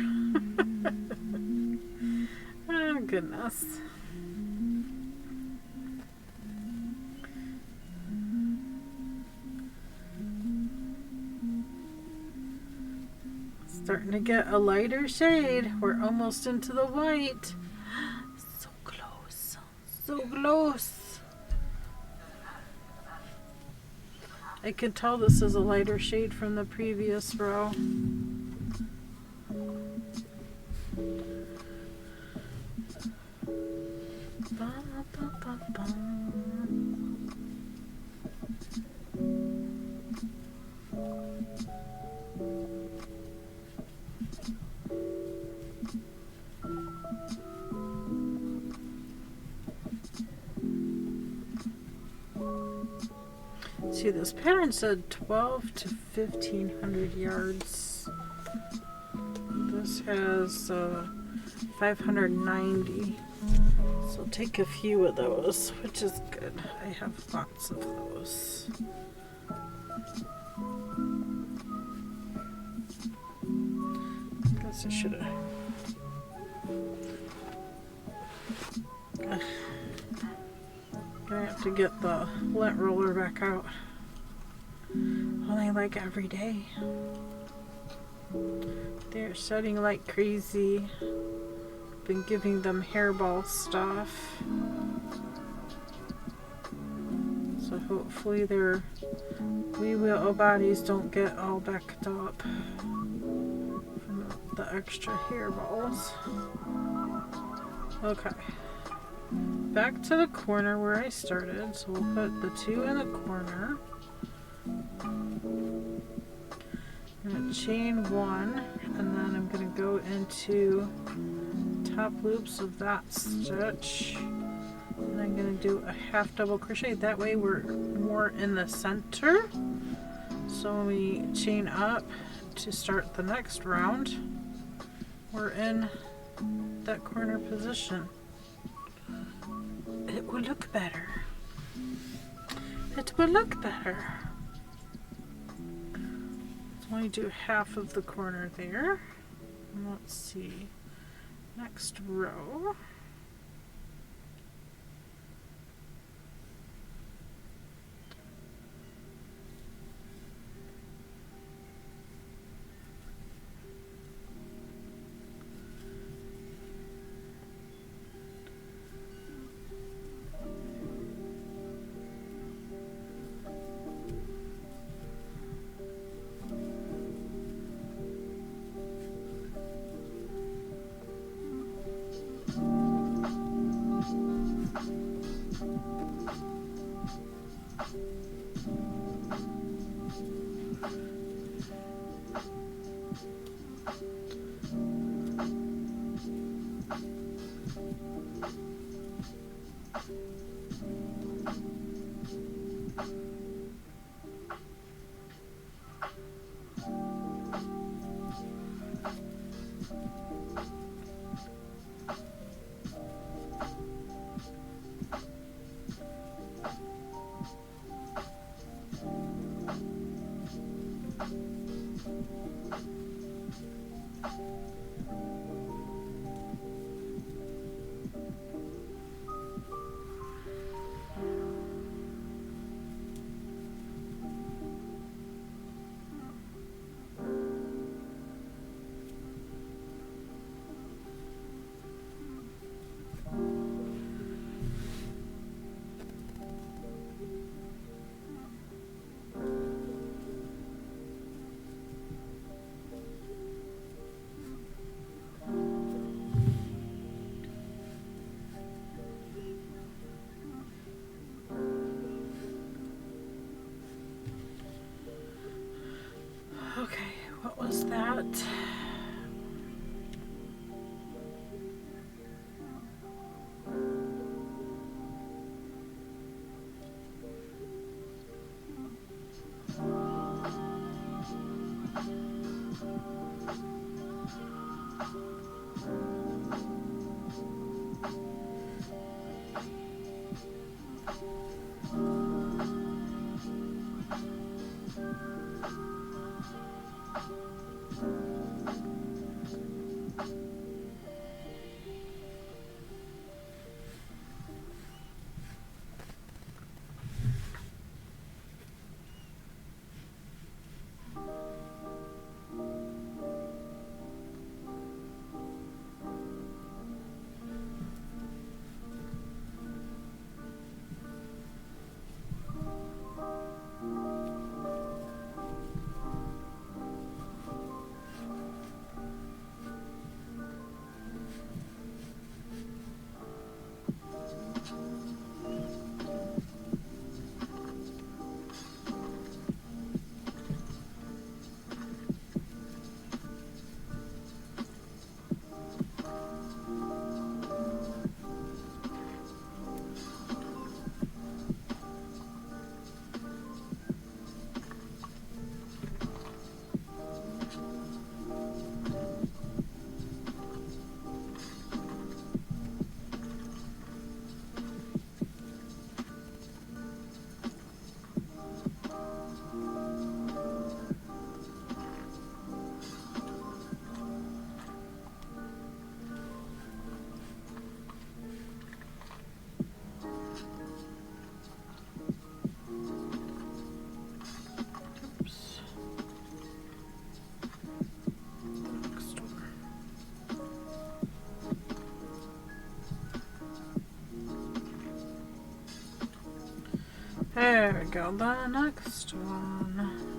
Oh, goodness. Starting to get a lighter shade. We're almost into the white. So close. So close. I can tell this is a lighter shade from the previous row. See, this pattern said 12 to 1,500 yards. This has 590. So take a few of those, which is good. I have lots of those. Guess I should have. Gonna have to get the lint roller back out. Only like every day. They're shedding like crazy. Been giving them hairball stuff. So hopefully their wee little bodies don't get all backed up from the extra hairballs. Okay. Back to the corner where I started. So we'll put the two in the corner. I'm going to chain one, and then I'm going to go into top loops of that stitch. And I'm going to do a half double crochet. That way we're more in the center. So when we chain up to start the next round, we're in that corner position. It will look better. It will look better. So only do half of the corner there. And let's see. Next row. Okay, what was that? There we go, the next one.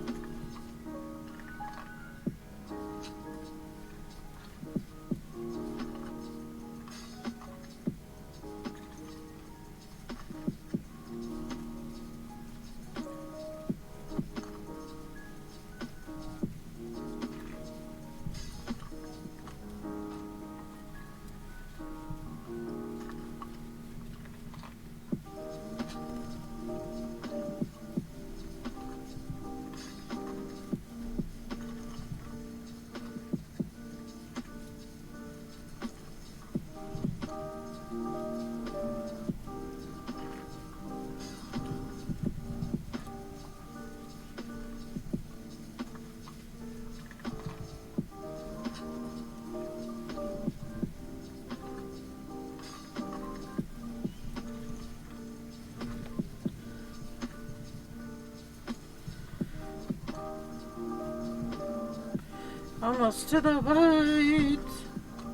Almost to the white.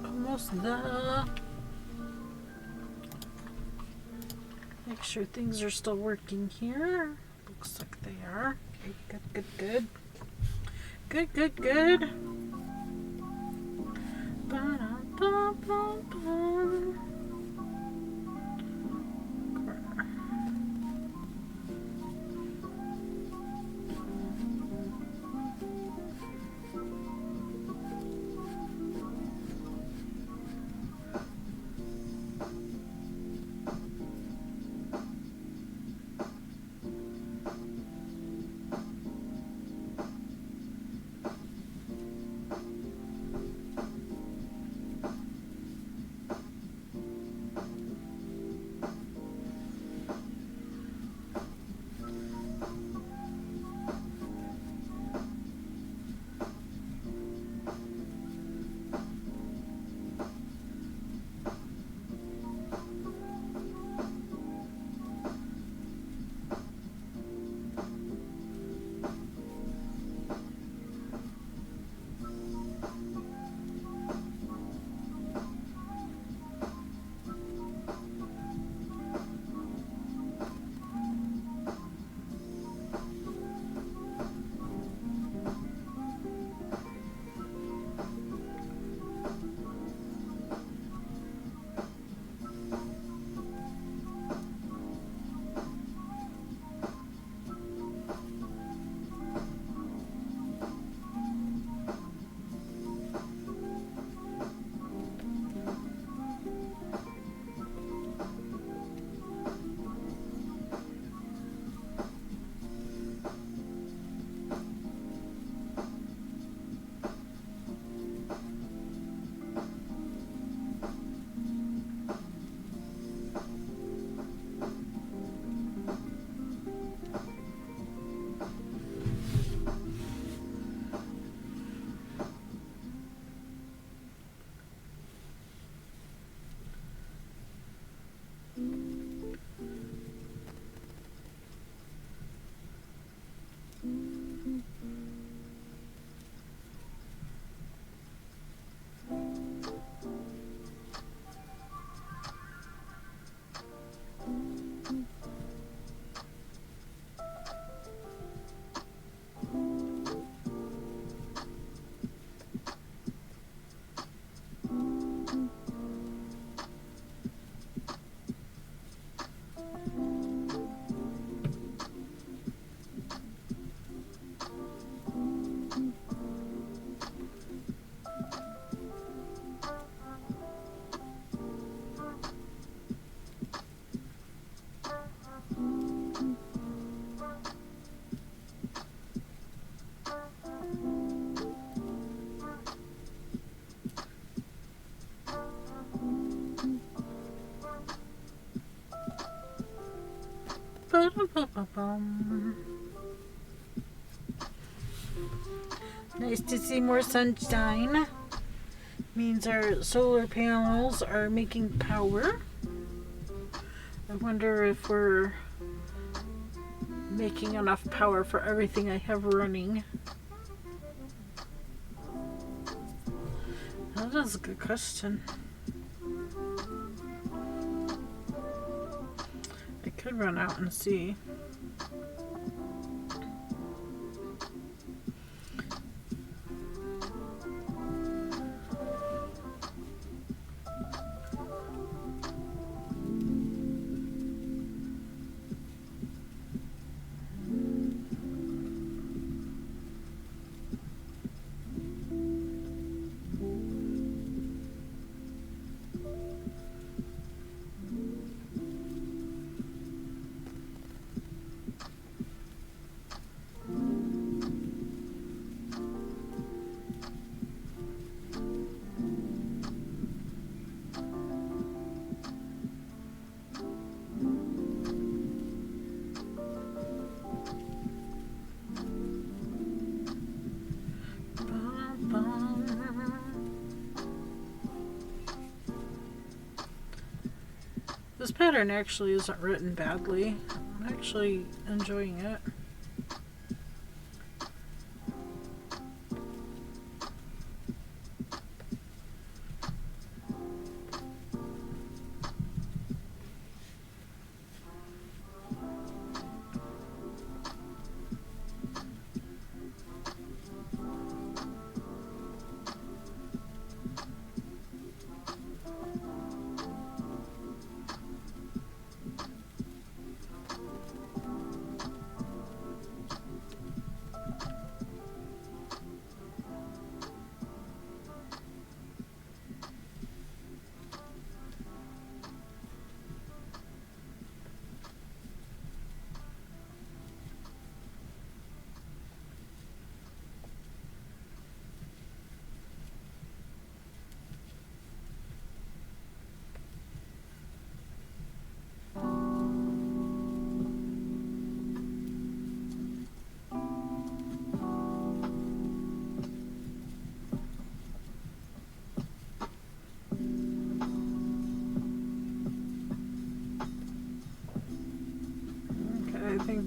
Almost there. Make sure things are still working here. Looks like they are. Okay, good, good, good. Good, good, good. Ba-da-ba-ba-ba. Nice to see more sunshine. Means our solar panels are making power. I wonder if we're making enough power for everything I have running. That is a good question. I could run out and see. This pattern actually isn't written badly. I'm actually enjoying it.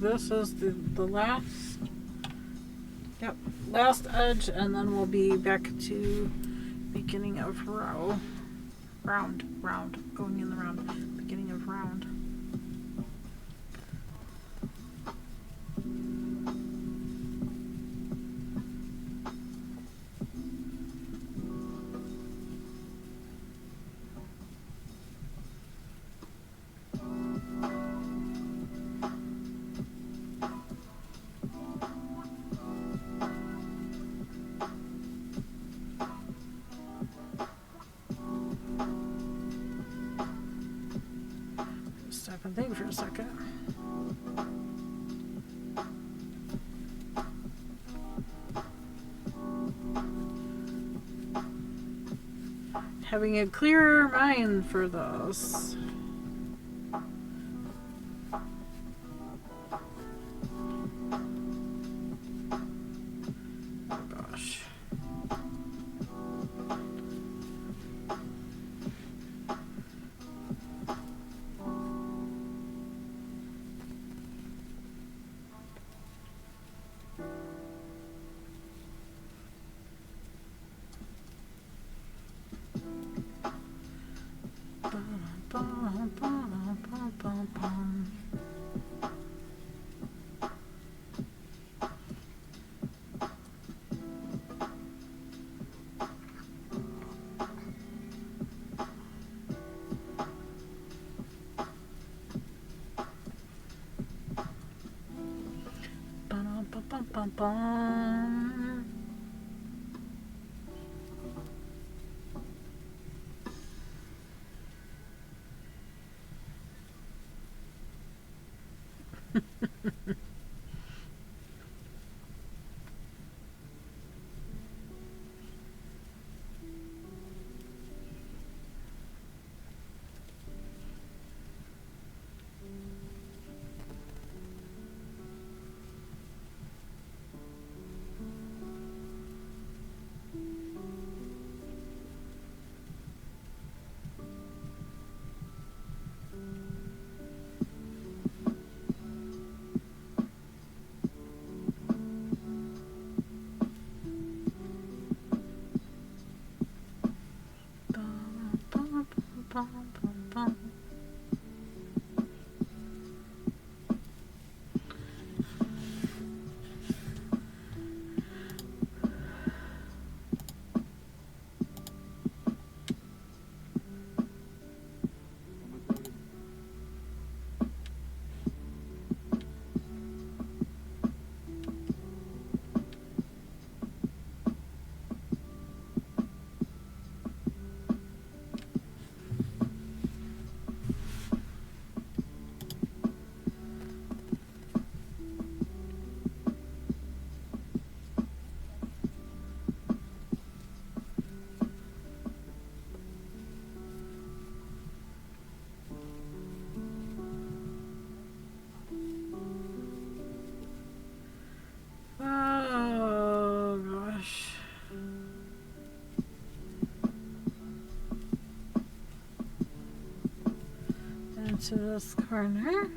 this is the last, yep, last edge, and then we'll be back to beginning of row. Round, going in the round, beginning of round. Stop and think for a second. Having a clearer mind for this. Oh gosh. Oh gosh. Into this corner.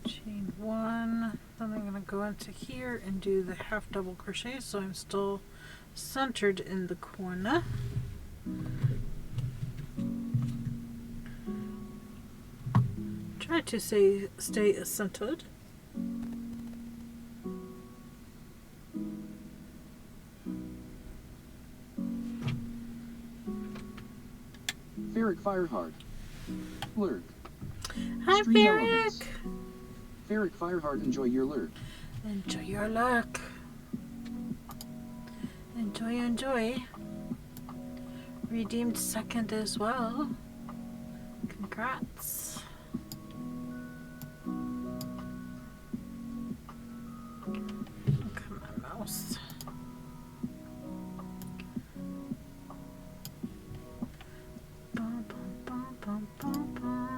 Chain one. Then I'm going to go into here and do the half double crochet so I'm still centered in the corner. Try to stay centered. Ferric Firehard. Lurk. Hi, Stream Ferric. elements. Ferric Firehard, enjoy your lurk. Enjoy your luck. Enjoy. Redeemed second as well. Congrats. Come on, mouse. Bum, bum, bum, bum, bum.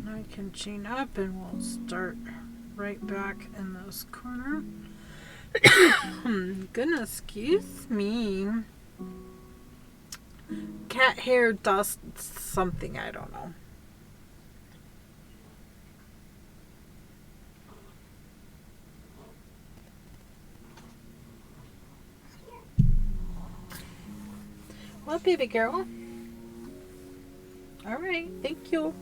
I can chain up and we'll start right back in this corner. Goodness, excuse me. Cat hair dust something, I don't know. Well, baby girl. All right, thank you.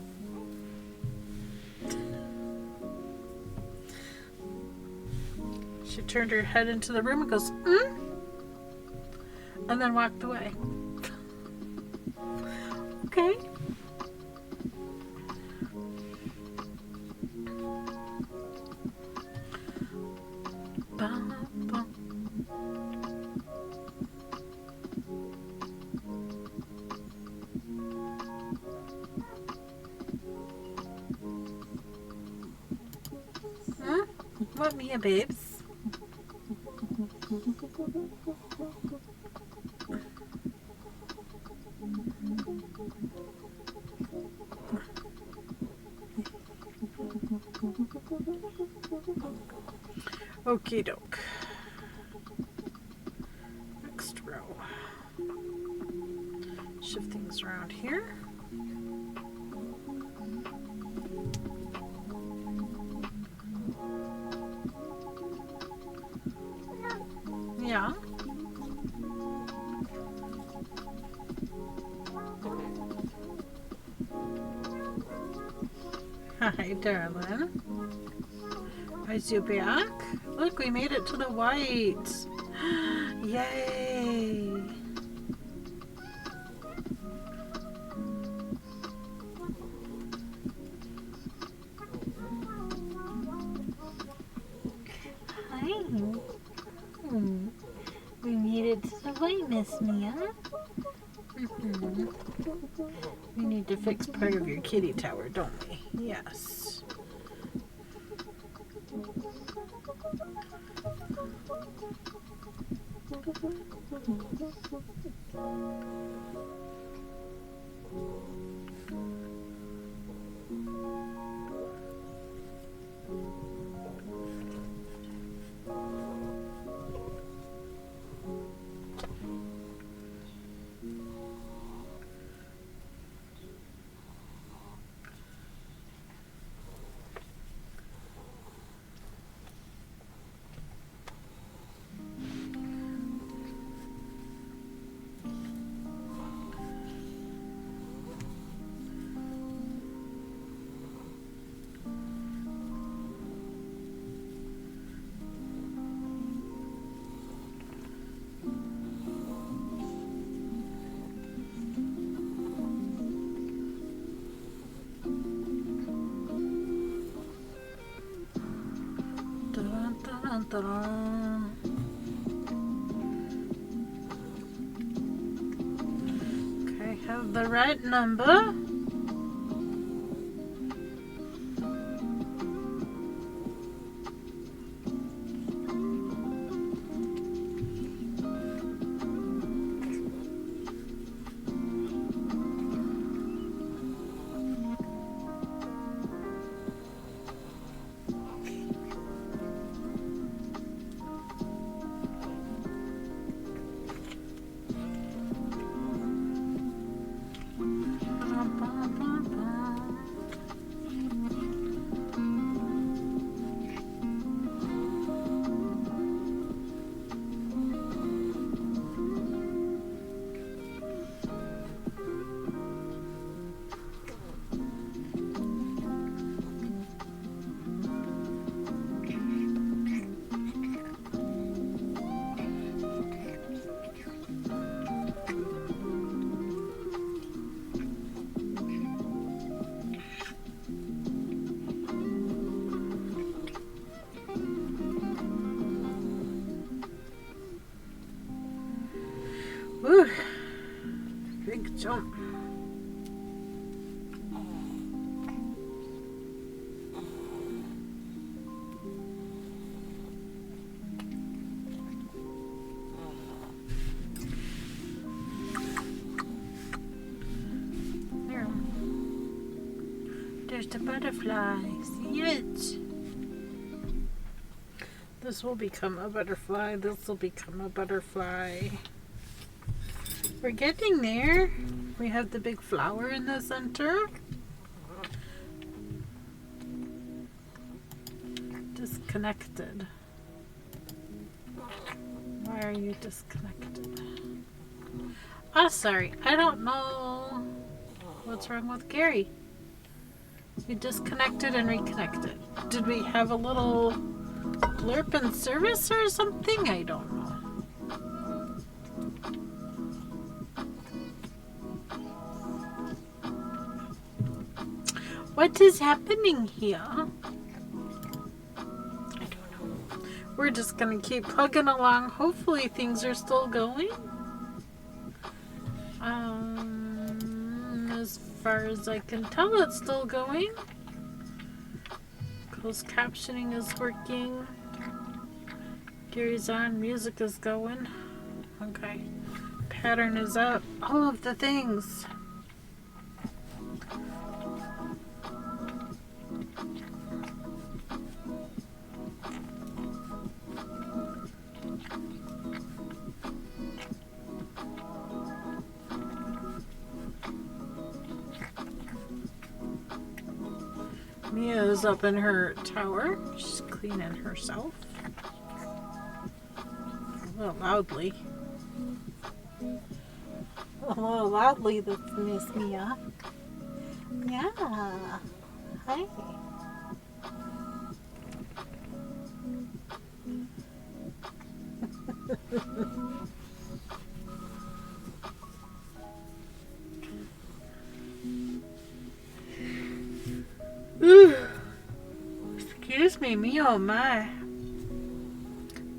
She turned her head into the room and goes, and then walked away. Okay. Bum, bum. What, Mia, babes? Okie doke. Next row. Shift things around here. Yeah. Hi, darling. Is you back? Look, we made it to the white. Yay! Hi. We made it to the white, Miss Mia. We need to fix part of your kitty tower, don't we? Yes. Okay, have the right number. Whew. Big jump. There. there's the butterfly. See it? This will become a butterfly. This will become a butterfly. We're getting there. We have the big flower in the center. Disconnected. Why are you disconnected? Oh, sorry. I don't know what's wrong with Gary. We disconnected and reconnected. Did we have a little blurb in service or something? I don't know. What is happening here? I don't know. We're just gonna keep plugging along. Hopefully things are still going. As far as I can tell, it's still going. Closed captioning is working. Gary's on. Music is going. Okay. Pattern is up. All of the things. Mia's up in her tower. She's cleaning herself. A little loudly. A little loudly, that's Miss Mia. Yeah. Hi. Excuse me, me oh my.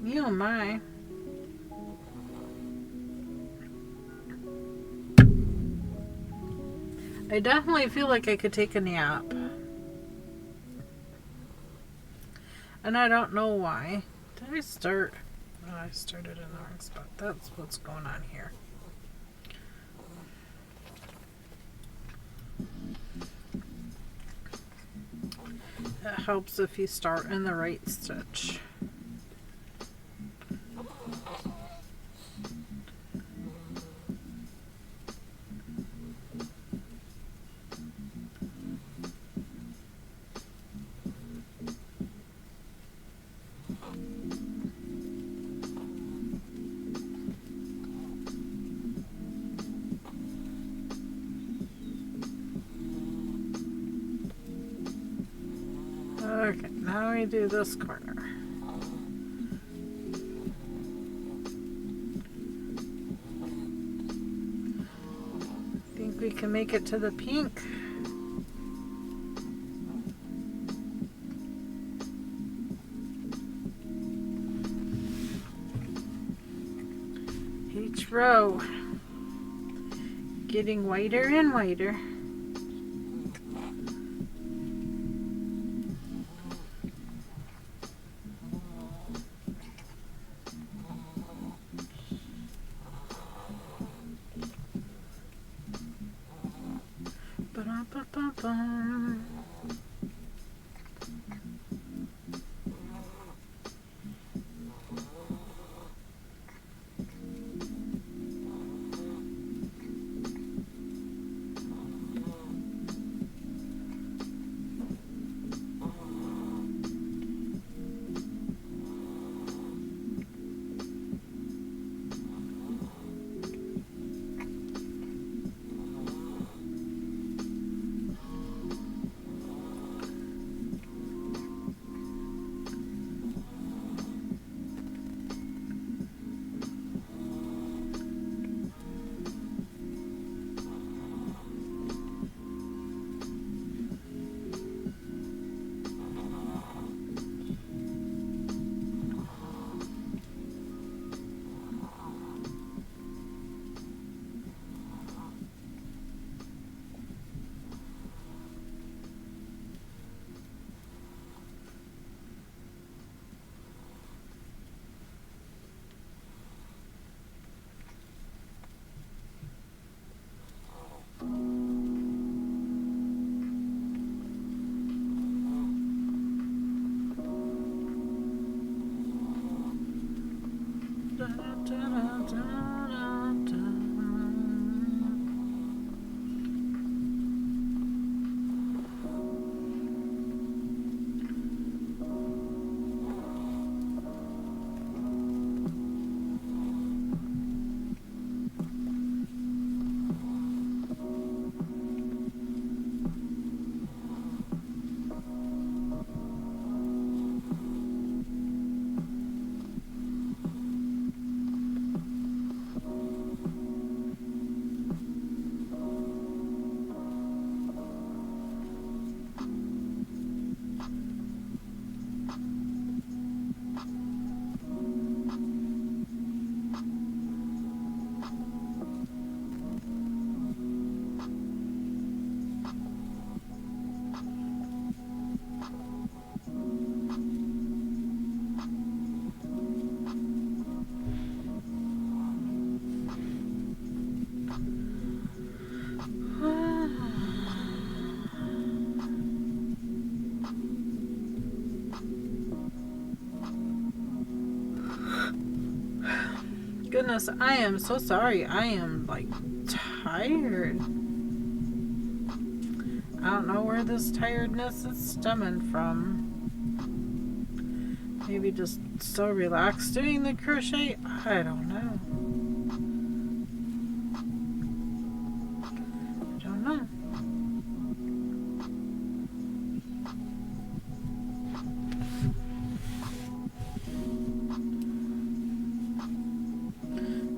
Me oh my. I definitely feel like I could take a nap. And I don't know why. Did I start? Oh, I started in the wrong spot. That's what's going on here. It helps if you start in the right stitch. Okay, now we do this corner. I think we can make it to the pink. Each row getting whiter and whiter. Ba-da-ba-ba-ba. goodness, I am so sorry. I am like tired. I don't know where this tiredness is stemming from. Maybe just so relaxed doing the crochet. I don't know. I don't know.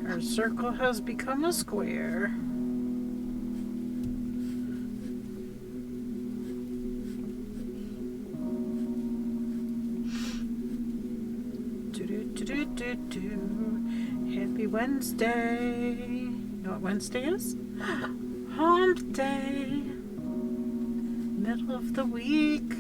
Our circle has become a square. Happy Wednesday. You know what Wednesday is? Hump Day. Middle of the week.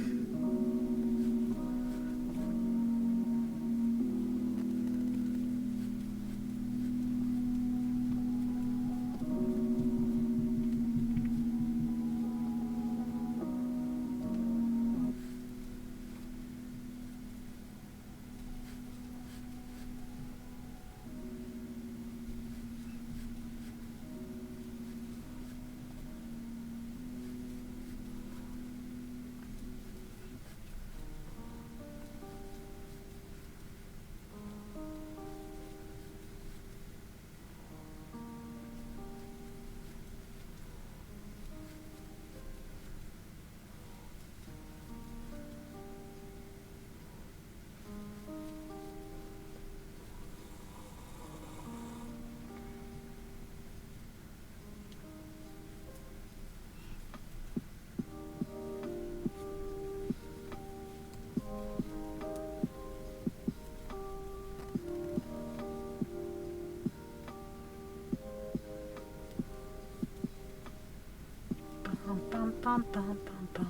Bum, bum, bum, bum, bum.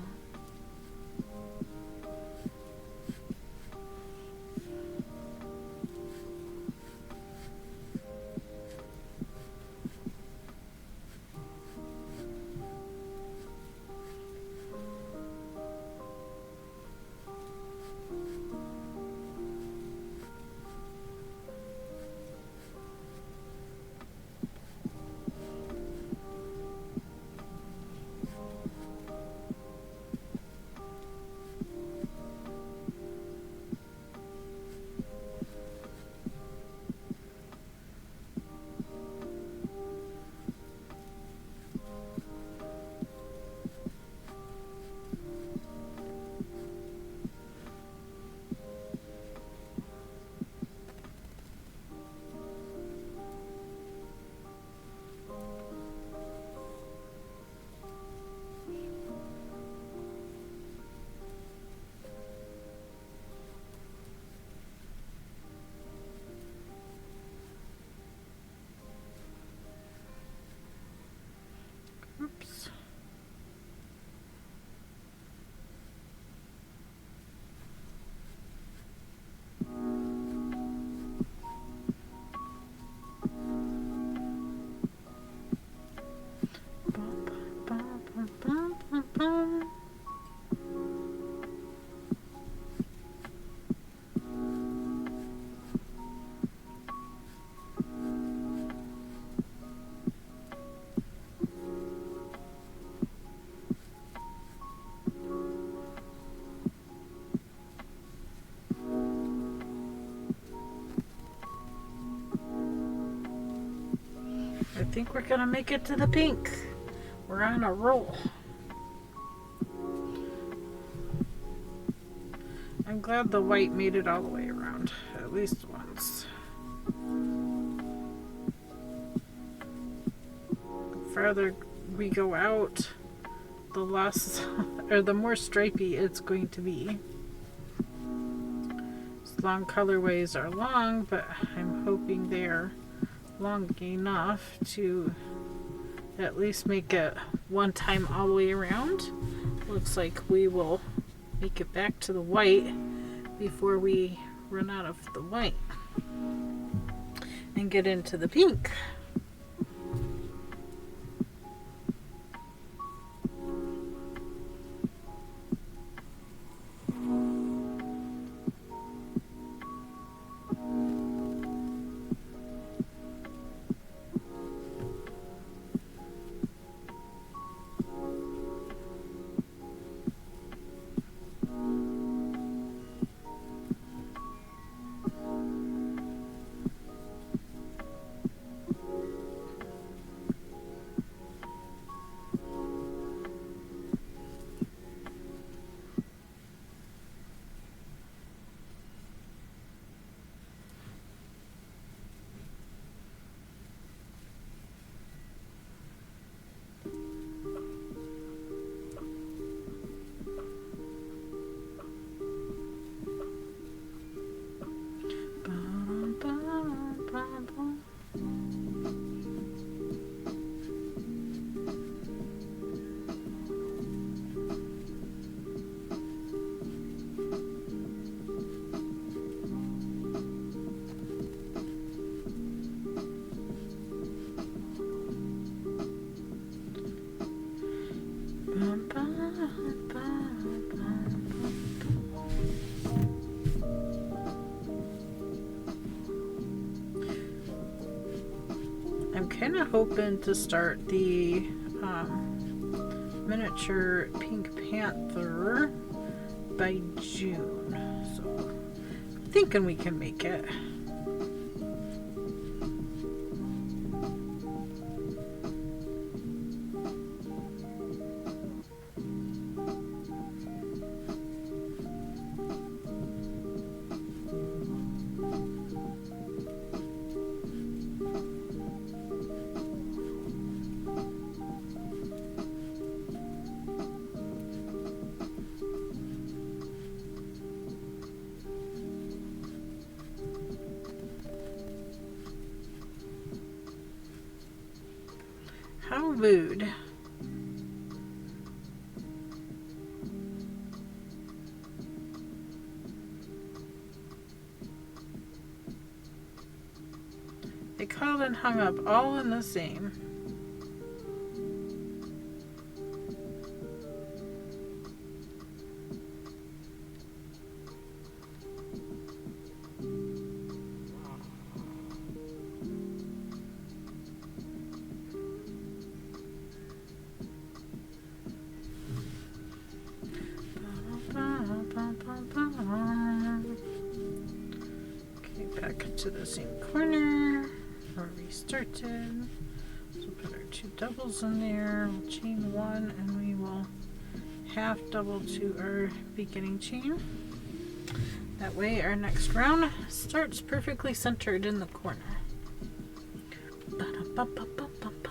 Oops. Bum, bum, bum, bum, bum, bum. I think we're gonna make it to the pink. We're on a roll. I'm glad the white made it all the way around, at least once. The farther we go out, the less, or the more stripy it's going to be. These long colorways are long, but I'm hoping they're long enough to at least make it one time all the way around. Looks like we will make it back to the white before we run out of the white and get into the pink. I'm kind of hoping to start the miniature Pink Panther by June. So I'm thinking we can make it. How rude. They called and hung up all in the same. Okay, back to the same corner where we started. So put our 2 doubles in there. We'll chain 1 and we will half double to our beginning chain. That way our next round starts perfectly centered in the corner. Ba-da-ba-ba-ba-ba-ba.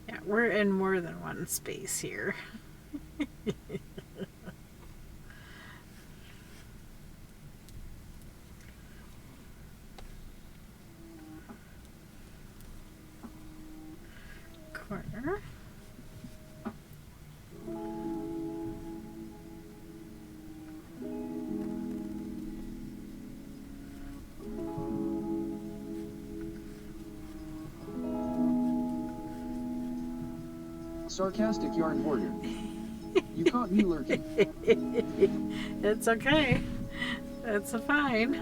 Yeah, we're in more than one space here. Corner. Sarcastic yarn hoarder. You caught me lurking. It's okay. It's fine.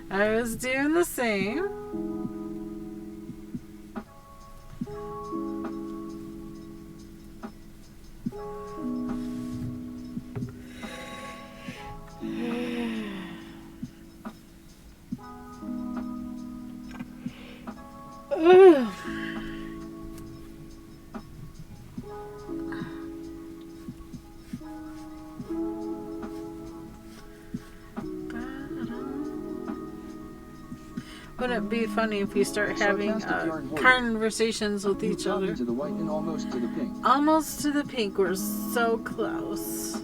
I was doing the same. Wouldn't it be funny if we start having conversations with each other? To the white and almost to the pink. Almost to the pink. We're so close.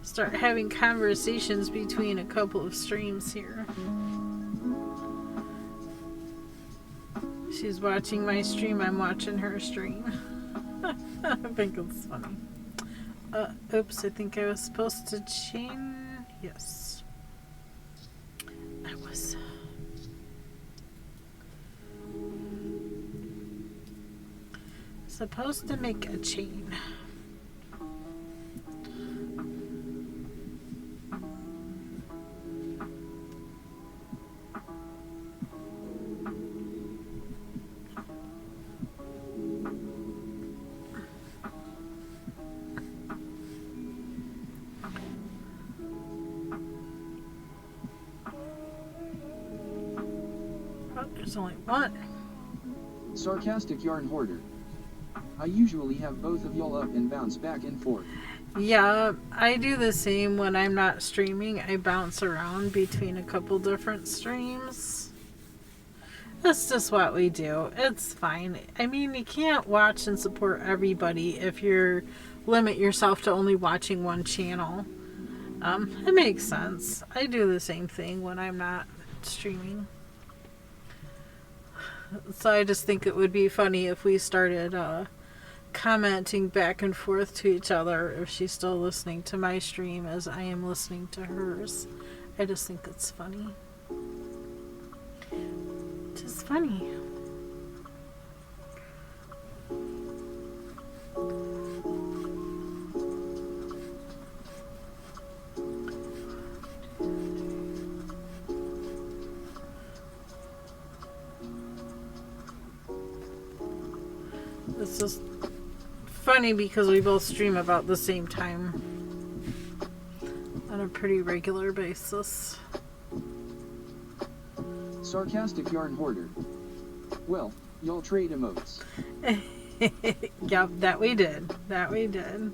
Start having conversations between a couple of streams here. She's watching my stream. I'm watching her stream. I think it's funny. Oops, I think I was supposed to chain. Yes. I was. Supposed to make a chain. Oh, there's only one. Sarcastic yarn hoarder. I usually have both of y'all up and bounce back and forth. Yeah, I do the same when I'm not streaming. I bounce around between a couple different streams. That's just what we do. It's fine. I mean, you can't watch and support everybody if you limit yourself to only watching one channel. It makes sense. I do the same thing when I'm not streaming. So I just think it would be funny if we started commenting back and forth to each other if she's still listening to my stream as I am listening to hers. I just think it's funny. Just funny. It's just funny because we both stream about the same time on a pretty regular basis. Sarcastic yarn hoarder. Well, y'all trade emotes. Yep, that we did. That we did.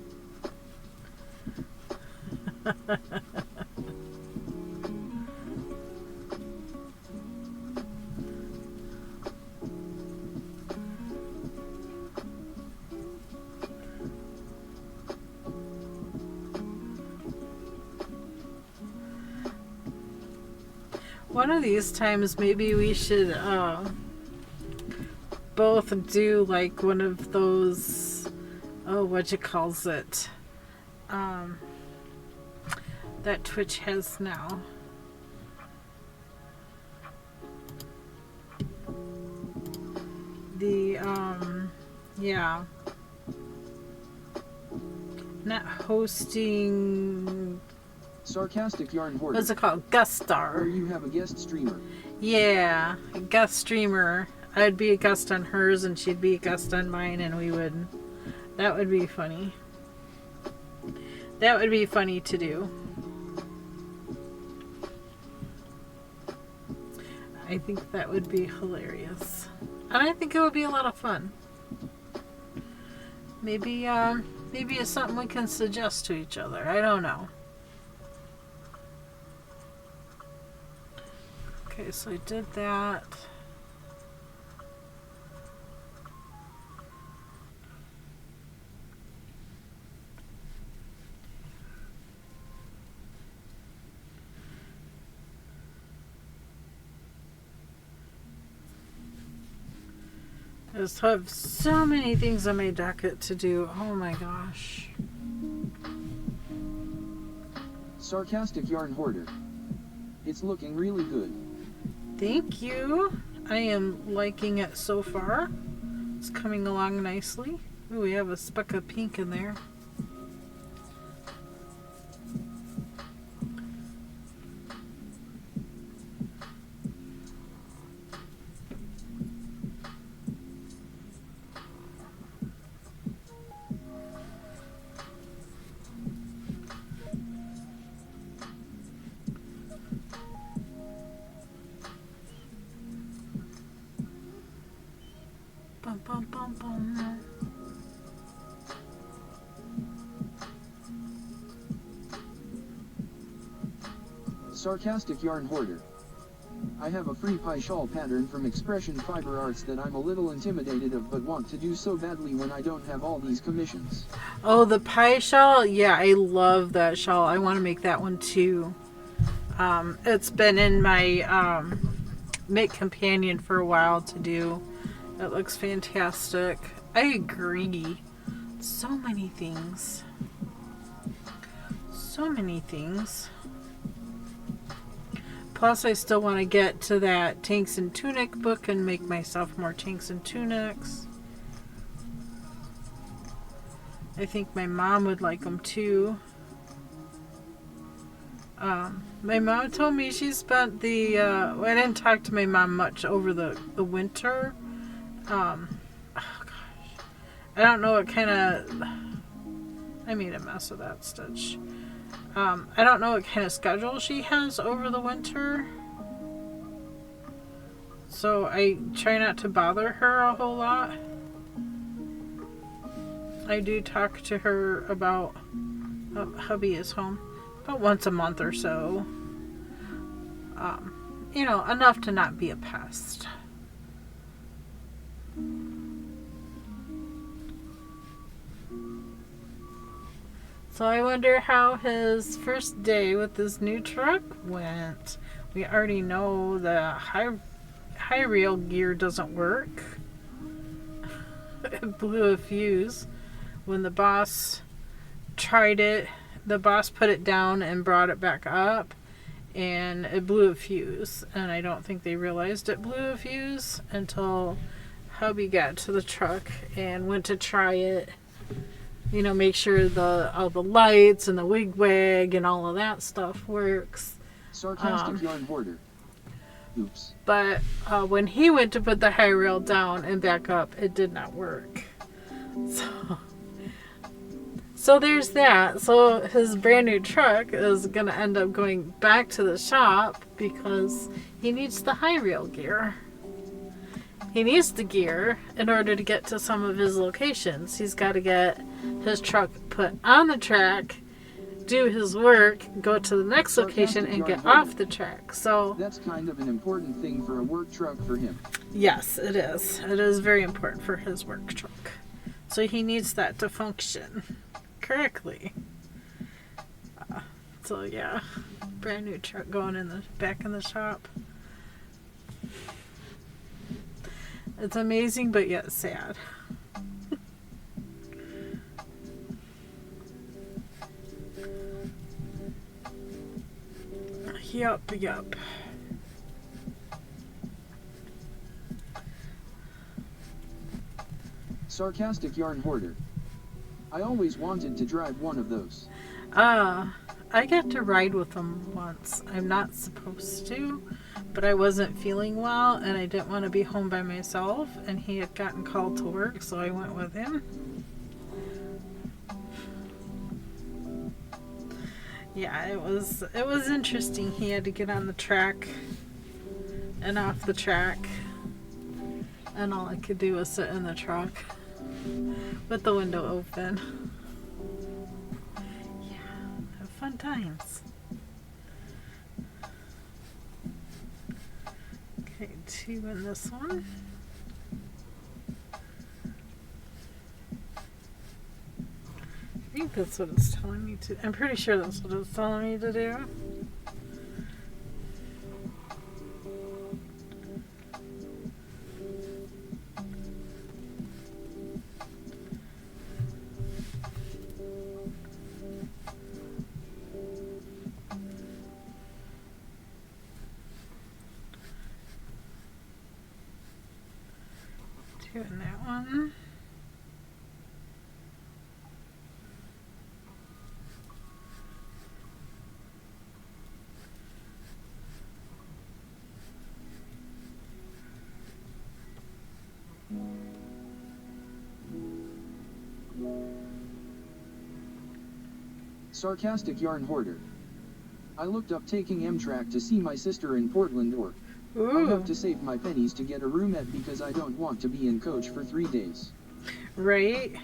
One of these times, maybe we should both do like one of those, what you calls it, that Twitch has now. The, yeah. Not hosting... Sarcastic yarn hoarder. What's it called? Guest star. Where you have a guest streamer. Yeah, a guest streamer. I'd be a guest on hers and she'd be a guest on mine, and we would... That would be funny. That would be funny to do. I think that would be hilarious. And I think it would be a lot of fun. Maybe it's something we can suggest to each other. I don't know. Okay, so I did that. I just have so many things on my docket to do. Oh my gosh. Sarcastic yarn hoarder. It's looking really good. Thank you. I am liking it so far. It's coming along nicely. Ooh, we have a speck of pink in there. Bum, bum, bum, bum. Sarcastic yarn hoarder. I have a free pie shawl pattern from Expression Fiber Arts that I'm a little intimidated of but want to do so badly when I don't have all these commissions. Oh, the pie shawl? Yeah, I love that shawl. I want to make that one too. It's been in my Make Companion for a while to do. It looks fantastic. I agree. So many things. So many things. Plus, I still want to get to that Tanks and Tunic book and make myself more tanks and tunics. I think my mom would like them too. My mom told me she spent the... I didn't talk to my mom much over the winter. Oh gosh. I don't know what kind of... I made a mess of that stitch. I don't know what kind of schedule she has over the winter. So I try not to bother her a whole lot. I do talk to her about... hubby is home. About once a month or so. You know, enough to not be a pest. So I wonder how his first day with this new truck went. We already know the high rail gear doesn't work. It blew a fuse. When the boss tried it, the boss put it down and brought it back up, and it blew a fuse. And I don't think they realized it blew a fuse until hubby got to the truck and went to try it. You know, make sure all the lights and the wig and all of that stuff works. Sarcastic yarn hoarder. Oops. But when he went to put the high rail down and back up, it did not work. So there's that. So his brand new truck is going to end up going back to the shop because he needs the high rail gear. He needs the gear in order to get to some of his locations. He's got to get his truck put on the track, do his work, go to the next location, and get off the track. So that's kind of an important thing for a work truck for him. Yes, it is. It is very important for his work truck. So he needs that to function correctly. So yeah, brand new truck going back in the shop. It's amazing, but yet sad. Yup. Sarcastic yarn hoarder. I always wanted to drive one of those. I got to ride with him once. I'm not supposed to, but I wasn't feeling well and I didn't want to be home by myself, and he had gotten called to work, so I went with him. Yeah, it was interesting. He had to get on the track and off the track, and all I could do was sit in the truck with the window open. Yeah, have fun times. Okay, 2 in this one. I think that's what it's telling me to. I'm pretty sure that's what it's telling me to do. Doing that one. Sarcastic yarn hoarder. I looked up taking Amtrak to see my sister in Portland, or I'll have to save my pennies to get a roomette because I don't want to be in coach for 3 days. Right.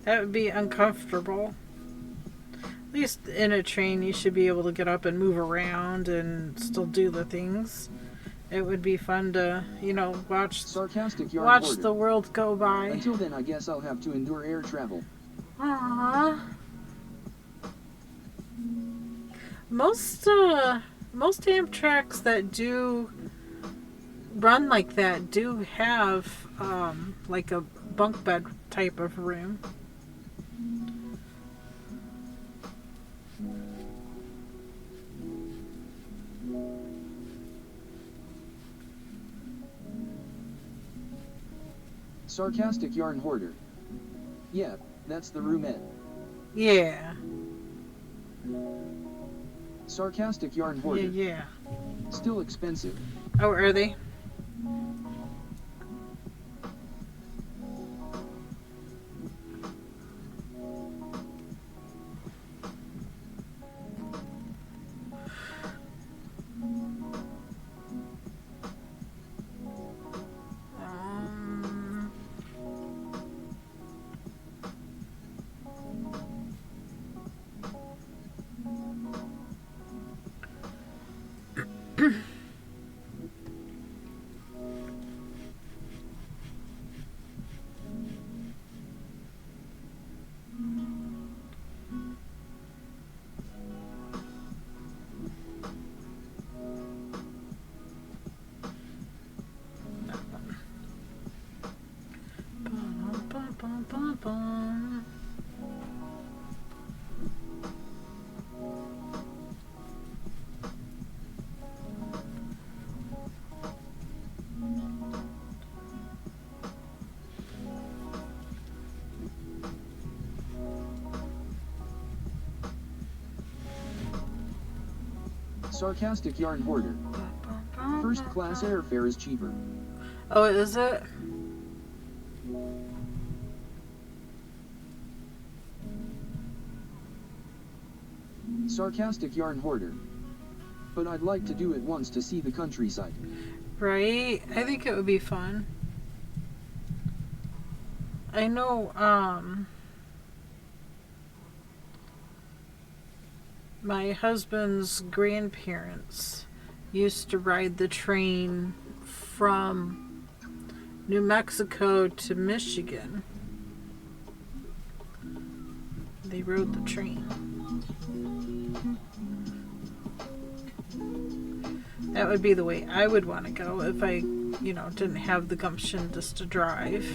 That would be uncomfortable. At least in a train you should be able to get up and move around and still do the things. It would be fun to, watch the world go by. Until then, I guess I'll have to endure air travel. Aww. Most Amtraks that do run like that do have like a bunk bed type of room. Sarcastic yarn hoarder. Yeah, that's the roomette. Yeah. Sarcastic yarn hoarder. Yeah. Still expensive. Oh, are they? Sarcastic yarn hoarder. First class airfare is cheaper. Oh, is it? Sarcastic yarn hoarder. But I'd like to do it once to see the countryside. Right? I think it would be fun. I know, my husband's grandparents used to ride the train from New Mexico to Michigan. They rode the train. That would be the way I would want to go if I, didn't have the gumption just to drive.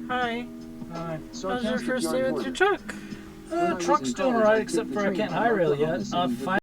Hi. Hi. How's your first day with your truck? When I was Truck's in doing college, alright I except took for the I train can't from high rail Oklahoma yet. City, but